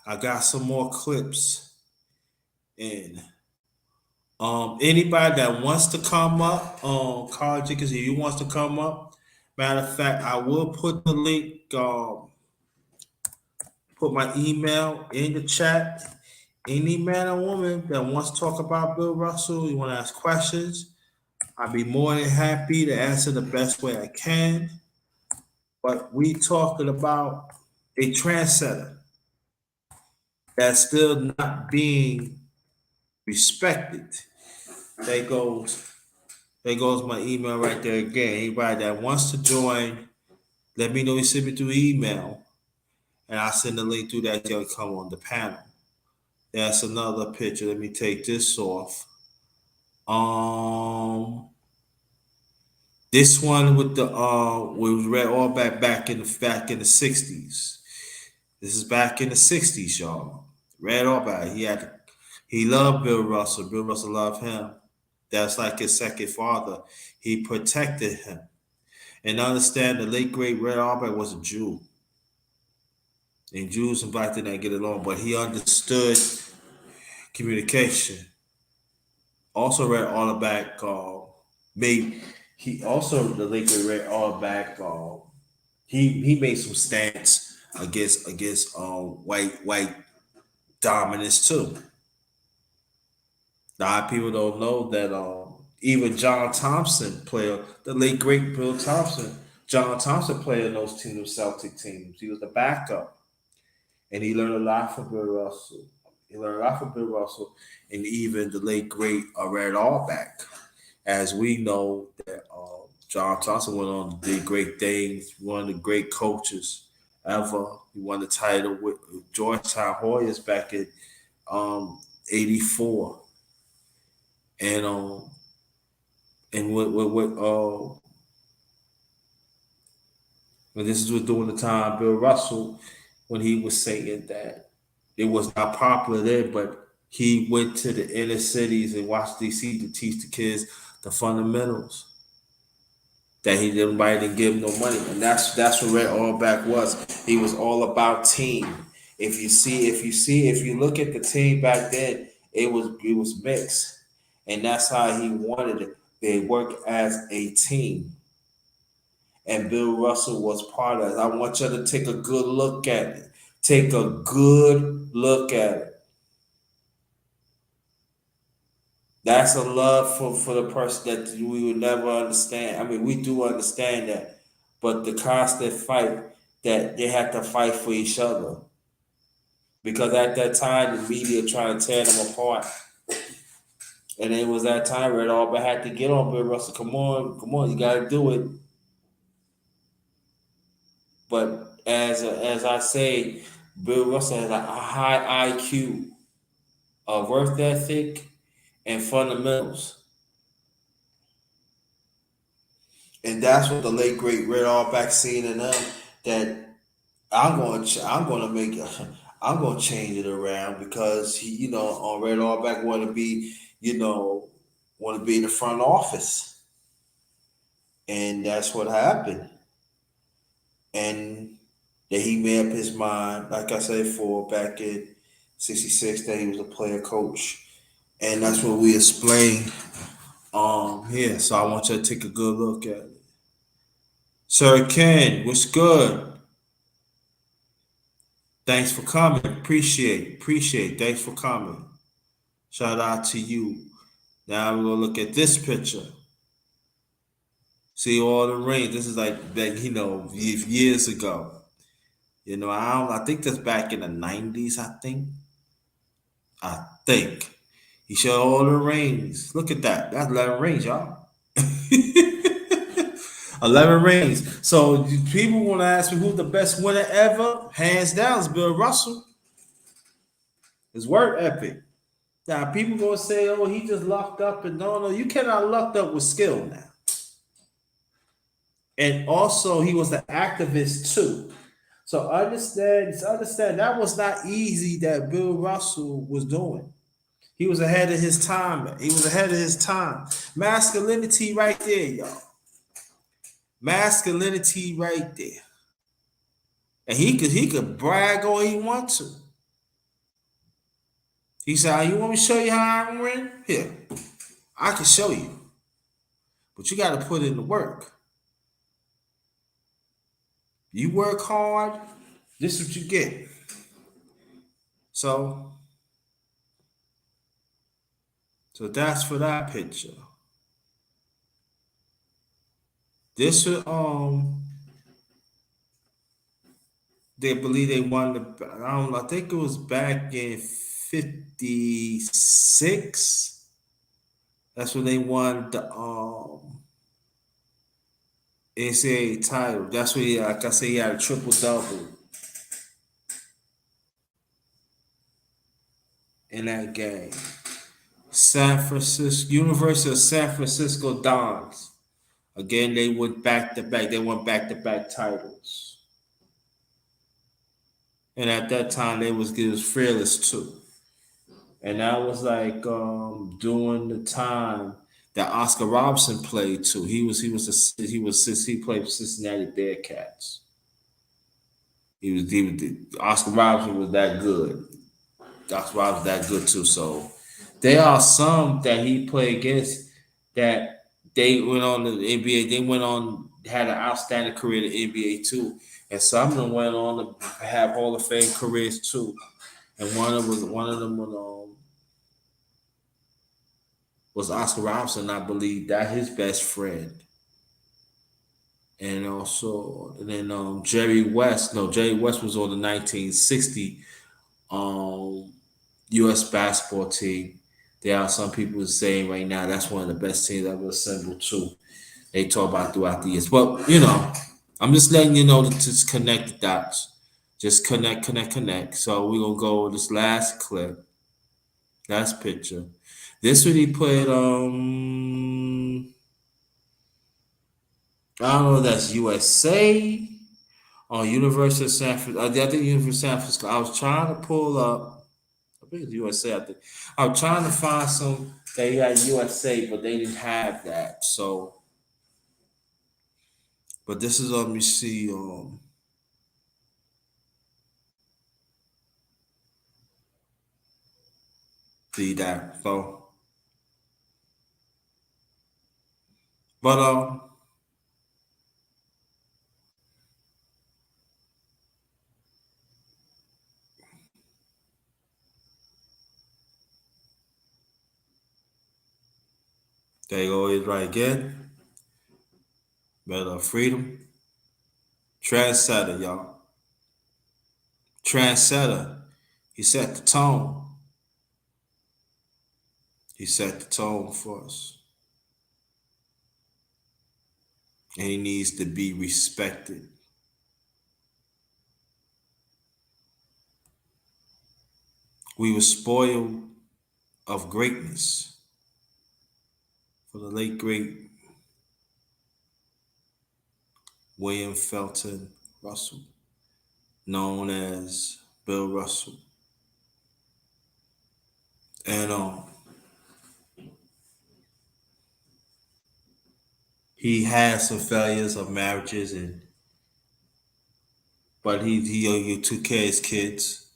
I got some more clips, and anybody that wants to come up, College Jenkins, if you wants to come up, matter of fact, I will put the link, put my email in the chat. Any man or woman that wants to talk about Bill Russell, you want to ask questions, I'd be more than happy to answer the best way I can. But we talking about a trendsetter that's still not being respected. There goes, there goes my email right there again. Anybody that wants to join, let me know. You send me through email, and I'll send the link through that. You'll come on the panel. That's another picture. Let me take this off. Um, this one with the was Red all back in the 60s. This is back in the 60s, y'all. Red Auerbach. He loved Bill Russell. Bill Russell loved him. That's like his second father. He protected him. And understand the late great Red Auerbach was a Jew. And Jews and blacks did not get along, but he understood communication. Also Red Auerbach made he also the late great Red Auerbach he made some stance against white dominance too. A lot of people don't know that even John Thompson played the late great Bill Thompson. John Thompson played in those Celtic teams. He was the backup, and he learned a lot from Bill Russell. He learned a lot from Bill Russell, and even the late great Red Auerbach. As we know that John Thompson went on to do great things. One of the great coaches ever. He won the title with Georgetown Hoyas back in '84. And when this was during the time Bill Russell, when he was saying that it was not popular there, but he went to the inner cities in Washington D.C. to teach the kids the fundamentals. That he didn't give him no money, and that's what Red Auerbach was. He was all about team. If you look at the team back then, it was mixed, and that's how he wanted it. They work as a team, and Bill Russell was part of it. I want you to take a good look at it. Take a good look at it. That's a love for the person that we would never understand. I mean, we do understand that, but the constant fight that they have to fight for each other. Because at that time, the media trying to tear them apart. And it was that time where it all but had to get on Bill Russell. Come on, you got to do it. But as I say, Bill Russell has a high IQ, a work ethic, and fundamentals. And that's what the late great Red Auerbach seen in them that I'm going to make I'm going to change it around because he, on Red Auerbach want to be, want to be in the front office. And that's what happened. And that he made up his mind, like I said before, back in '66, that he was a player coach. And that's what we explained here. So I want you to take a good look at it. Sir Ken, what's good? Thanks for coming. Appreciate. Thanks for coming. Shout out to you. Now we're gonna look at this picture. See all the rings. This is like back, years ago. I think that's back in the '90s. I think he showed all the rings. Look at that. That's 11 rings, y'all. 11 rings. So people want to ask me who's the best winner ever. Hands down, it's Bill Russell. His work ethic. Now people gonna say, "Oh, he just lucked up," and no, you cannot lucked up with skill now. And also, he was an activist too. So understand that was not easy that Bill Russell was doing. He was ahead of his time. He was ahead of his time. Masculinity right there, y'all. Masculinity right there. And he could brag all he wants to. He said, "You want me to show you how I win? Here, I can show you, but you got to put in the work. You work hard. This is what you get." So, so that's for that picture. This was they believe they won the. I don't know. I think it was back in '56. That's when they won the NCAA title. That's when like I say, he had a triple double in that game. San Francisco University of San Francisco Dons. Again, they went back to back. They won back to back titles. And at that time, it was fearless too. And that was like during the time that Oscar Robertson played too. He played for Cincinnati Bearcats. Oscar Robertson was that good. Oscar Robertson was that good too. So there are some that he played against that they went on the NBA. They went on had an outstanding career in the NBA too, and some of them went on to have Hall of Fame careers too. And one of them was Oscar Robertson. I believe that his best friend, and also and then Jerry West. No, Jerry West was on the 1960 um, U.S. basketball team. There are some people saying right now that's one of the best teams ever assembled too. They talk about throughout the years, but I'm just letting you know to just connect the dots. Just connect. So we're gonna go with this last clip, last picture. This one he put I don't know if that's USA or University of San Francisco. I think University of San Francisco. I was trying to pull up. I think it's USA. I think I was trying to find some they had USA, but they didn't have that. So, but this is let me see. See that. So, but there you go. Is right again. Better freedom. Trendsetter, y'all. Trendsetter. He set the tone. He set the tone for us. And he needs to be respected. We were spoiled of greatness for the late great William Felton Russell, known as Bill Russell. And He had some failures of marriages, and but he took care of his kids.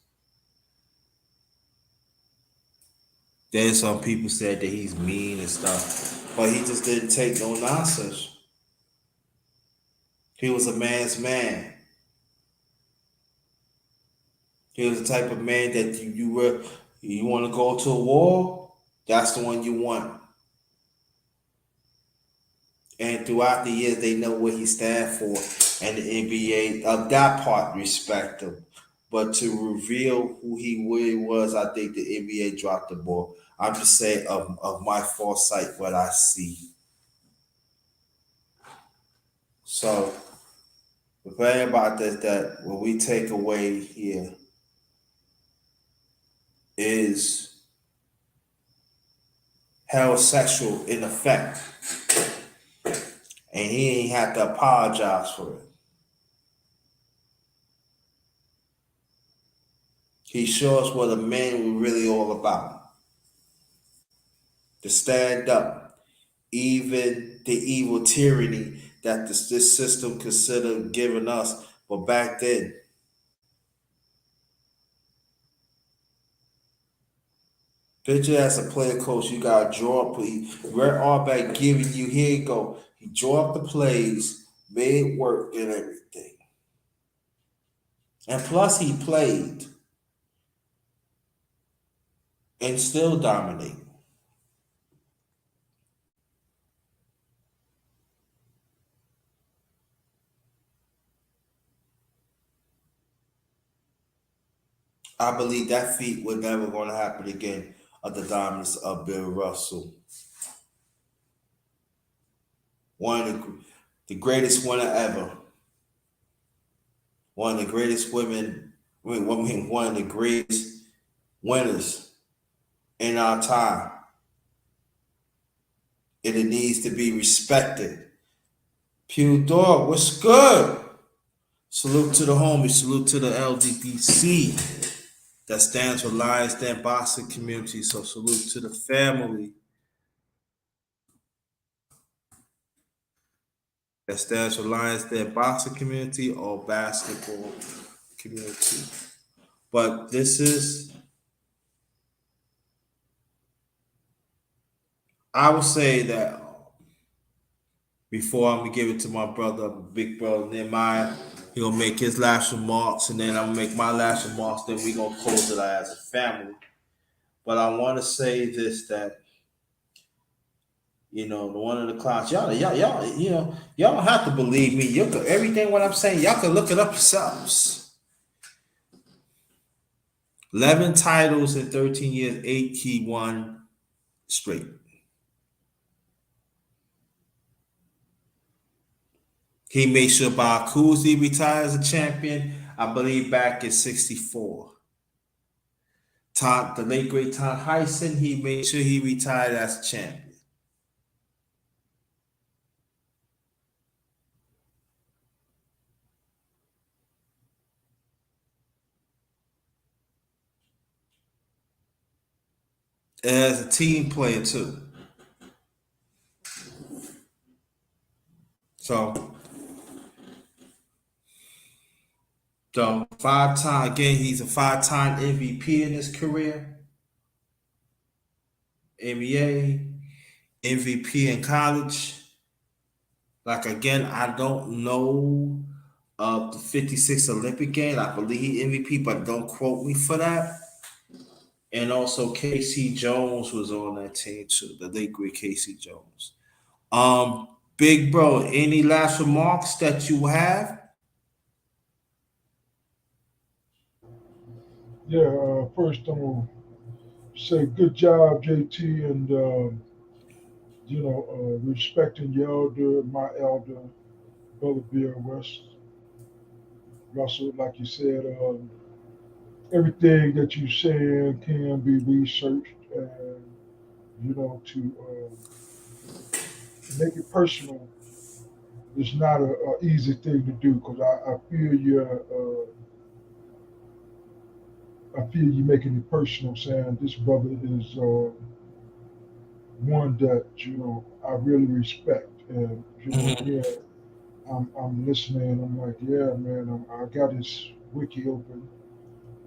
There's some people said that he's mean and stuff, but he just didn't take no nonsense. He was a man's man. He was the type of man that you want to go to a war, that's the one you want. And throughout the years, they know what he stands for, and the NBA of that part respect him. But to reveal who he really was, I think the NBA dropped the ball. I'm just saying of my foresight, what I see. So the thing about this that when we take away here is heterosexual in effect, and he ain't have to apologize for it. He shows what a man was really all about. To stand up, even the evil tyranny that this system considered giving us. But back then, picture as a player coach, you got to draw up. Red Auerbach giving you, here you go. He drew up the plays, made it work and everything. And plus, he played and still dominated. I believe that feat was never going to happen again of the dominance of Bill Russell. One of the greatest winner ever. One of the greatest one of the greatest winners in our time. And it needs to be respected. Pew Dog, what's good? Salute to the homies, salute to the LDBC that stands for Lions Den Boxing Community. So salute to the family that stands for Lions Den Boxing Community or Basketball Community. But this is, I would say that before I'm gonna give it to my brother, big brother Nehemiah, he'll make his last remarks, and then I'm gonna make my last remarks. Then we gonna close it out as a family. But I want to say this that one of the clients, y'all don't have to believe me. Everything what I'm saying, y'all can look it up yourselves. 11 titles in 13 years, 8 he won straight. He made sure Bakuzi retired as a champion, I believe back in 64. The late great Tom Hyson, he made sure he retired as a champion. As a team player too. So 5-time again, he's a 5-time MVP in his career. NBA, MVP in college. Like again, I don't know of the 56 Olympic game. I believe he MVP, but don't quote me for that. And also Casey Jones was on that team too, the late great Casey Jones. Big bro, any last remarks that you have? Yeah, first I'm gonna say good job, JT, and respecting your elder, my elder, brother Bill Russell. Like you said, everything that you saying can be researched, and to make it personal is not a easy thing to do because I feel you making it personal, saying this brother is one that I really respect. And Hmm. again, I'm listening. I'm like, yeah, man. I got this wiki open.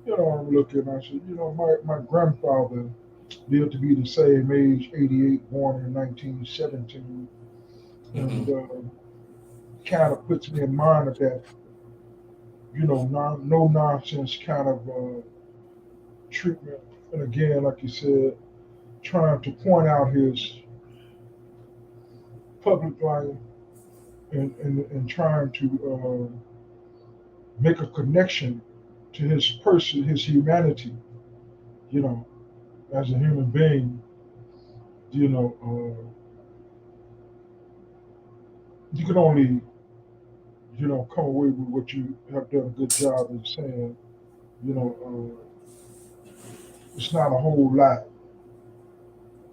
I'm looking. I said, my grandfather lived to be the same age, 88, born in 1917, and Hmm. kind of puts me in mind of that, no nonsense kind of treatment. And again, like you said, trying to point out his public life and trying to make a connection to his person, his humanity, you know, as a human being, you know, you can only, come away with what you have done a good job in saying, you know, it's not a whole lot.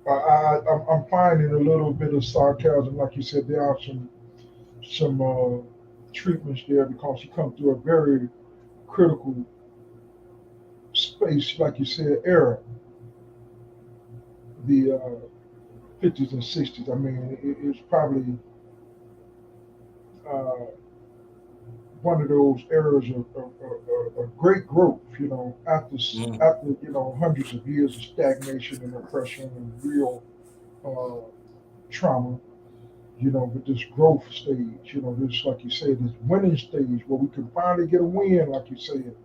I'm finding a little bit of sarcasm, like you said. There are some treatments there because he come through a very critical space, like you said, era, the 50s and 60s. I mean, it's probably uh, one of those eras of great growth, Hmm. after hundreds of years of stagnation and oppression and real uh, trauma. But this growth stage, this, like you said, this winning stage where we can finally get a win, like you said.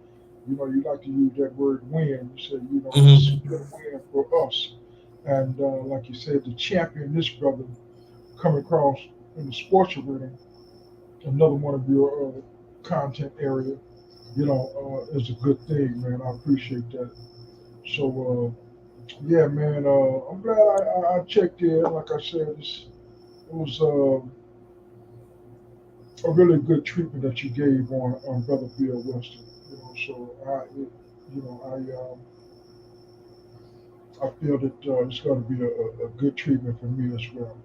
You like to use that word win. You said, this has Hmm. been a win for us. And like you said, to champion this brother coming across in the sports arena, another one of your content area, is a good thing, man. I appreciate that. So, yeah, man, I'm glad I checked in. Like I said, it was a really good treatment that you gave on Brother Bill Weston. So I feel that it's going to be a good treatment for me as well.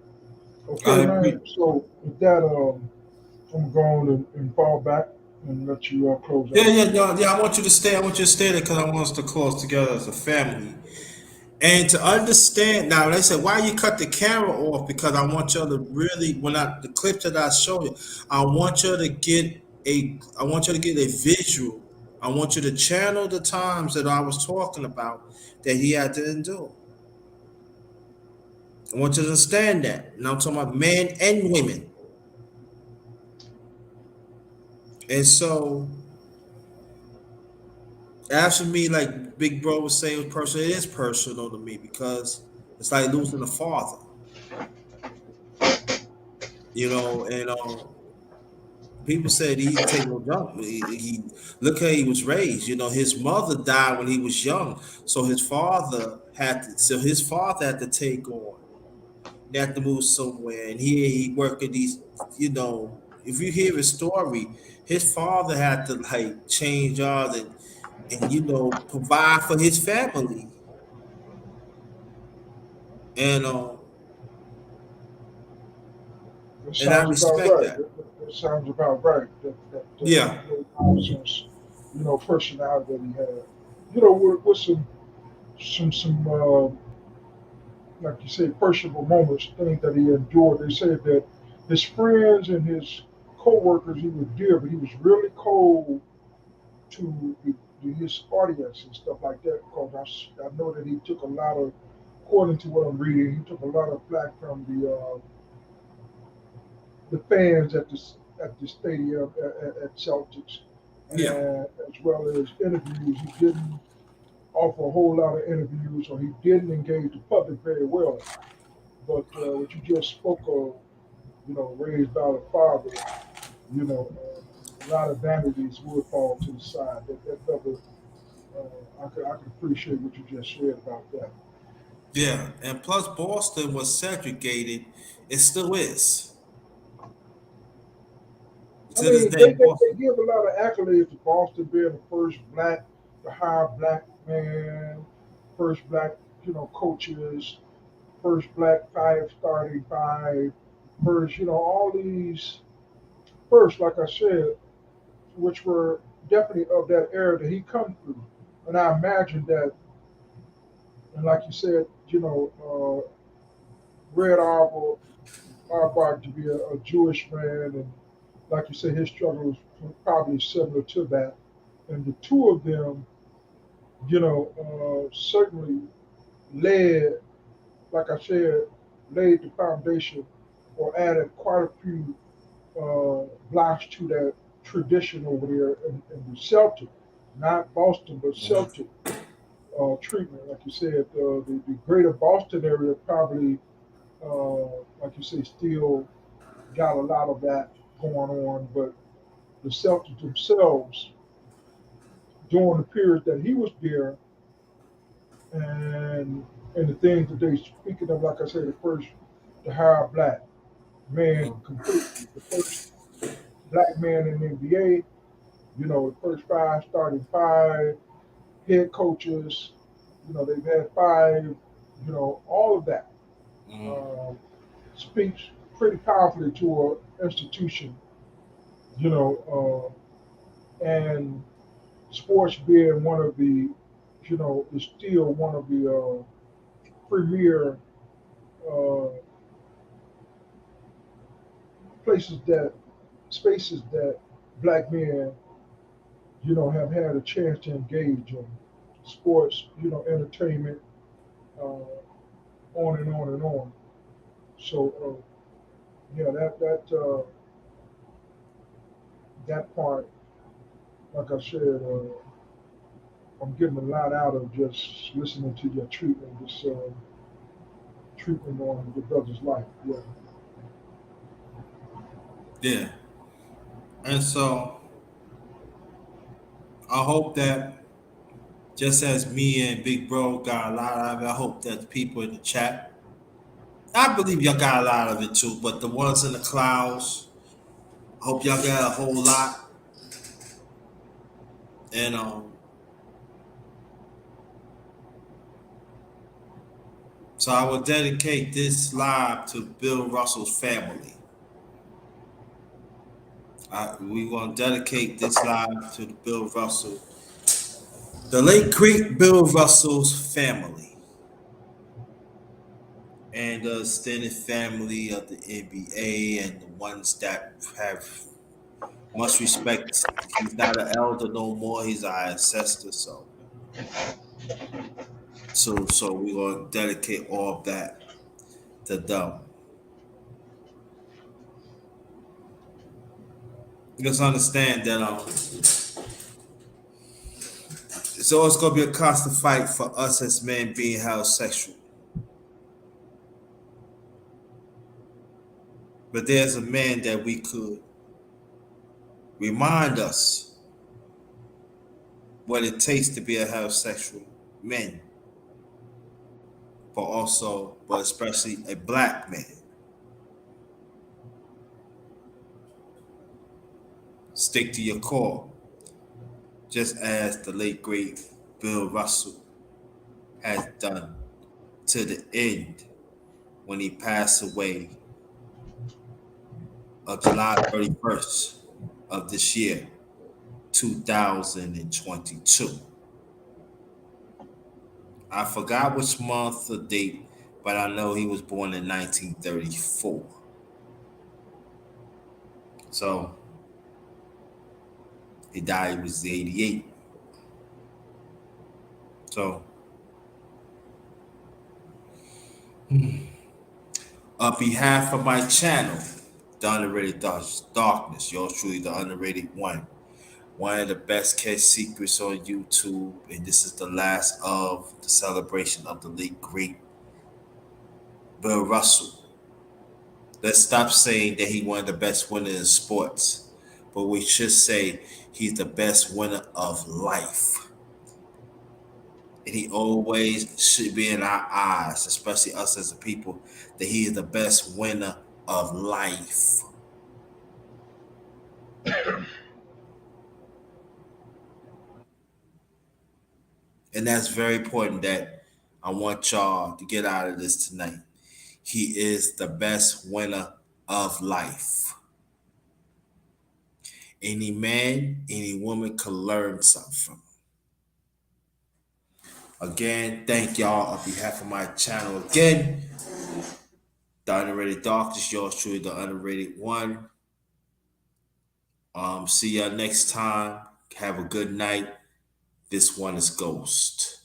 Okay, I man. agree. So with that, I'm going and fall back and let you close Yeah, out. yeah, no, yeah. I want you to stay. I want you to stay there because I want us to close together as a family. And to understand now, they said, why you cut the camera off? Because I want y'all to really, when I the clip that I show you, I want you to get a visual. I want you to channel the times that I was talking about that he had to endure. I want you to understand that. And I'm talking about men and women. And so, as for me, like Big Bro was saying, it was personal. It is personal to me because it's like losing a father, and people said he didn't take no jump. He look how he was raised. His mother died when he was young, so his father had to take on. He had to move somewhere, and here he worked at these. If you hear his story, his father had to like change jobs and provide for his family, and That and I sounds about respect right. that. That sounds about right. That Yeah, no nonsense, personality that he had. With some like you say, personable moments, things that he endured. They said that his friends and his co-workers he was dear, but he was really cold to his audience and stuff like that. Because I know that he took a lot of, according to what I'm reading, he took a lot of flack from the fans at the stadium at Celtics, yeah, and as well as interviews. He didn't offer a whole lot of interviews, or he didn't engage the public very well. But what you just spoke of, raised by the father, a lot of vanities would fall to the side. That brother, I could appreciate what you just said about that. yeah. And plus, Boston was segregated. It still is I to this mean, day. they give a lot of accolades to Boston being the first black, the high black man, first black, coaches, first black five starting five, first, all these first, like I said, which were definitely of that era that he come through. And I imagine that, and like you said, Red Arbor, Auerbach to be a Jewish man, and like you said, his struggle was probably similar to that. And the two of them, certainly led, like I said, laid the foundation or added quite a few blocks to that tradition over there in the Celtic, not Boston, but Mhm. Celtic treatment. Like you said, the greater Boston area probably, like you say, still got a lot of that going on, but the Celtics themselves, during the period that he was there, and and the things that they speaking of, like I said, the higher black man Mhm. completely, the first black man in the NBA, the first five starting five head coaches, they've had five, all of that Mhm. um, speaks pretty powerfully to an institution, you know, and sports being one of the, is still one of the premier uh, places that spaces that black men, have had a chance to engage in sports, entertainment, uh, on and on and on. So yeah, that part, like I said, I'm getting a lot out of just listening to your treatment, this treatment on your brother's life. Yeah. Yeah. And so I hope that just as me and Big Bro got a lot out of it, I hope that the people in the chat, I believe y'all got a lot of it too, but the ones in the clouds, I hope y'all got a whole lot. And so I will dedicate this live to Bill Russell's family. We want to dedicate this live to the Bill Russell, the late great Bill Russell's family, and the extended family of the NBA and the ones that have much respect. He's not an elder no more. He's our ancestor. So we gonna dedicate all of that to them. Just understand that it's always gonna be a constant fight for us as men being heterosexual. But there's a man that we could remind us what it takes to be a heterosexual man, but especially a black man. Stick to your core, just as the late great Bill Russell has done to the end when he passed away on July 31st of this year, 2022. I forgot which month or date, but I know he was born in 1934. So he died, he was 88. So, on behalf of my channel, The Underrated Darkness, yours truly, The Underrated one of the best kept secrets on YouTube, and this is the last of the celebration of the late great Bill Russell. Let's stop saying that he one of the best winners in sports, but we should say he's the best winner of life. And he always should be in our eyes, especially us as a people, that he is the best winner of life. And that's very important that I want y'all to get out of this tonight. He is the best winner of life. Any man, any woman could learn something from him. Again, thank y'all on behalf of my channel. Again, the the underrated darkness. Yours truly, the underrated one. See y'all next time. Have a good night. This one is Ghost.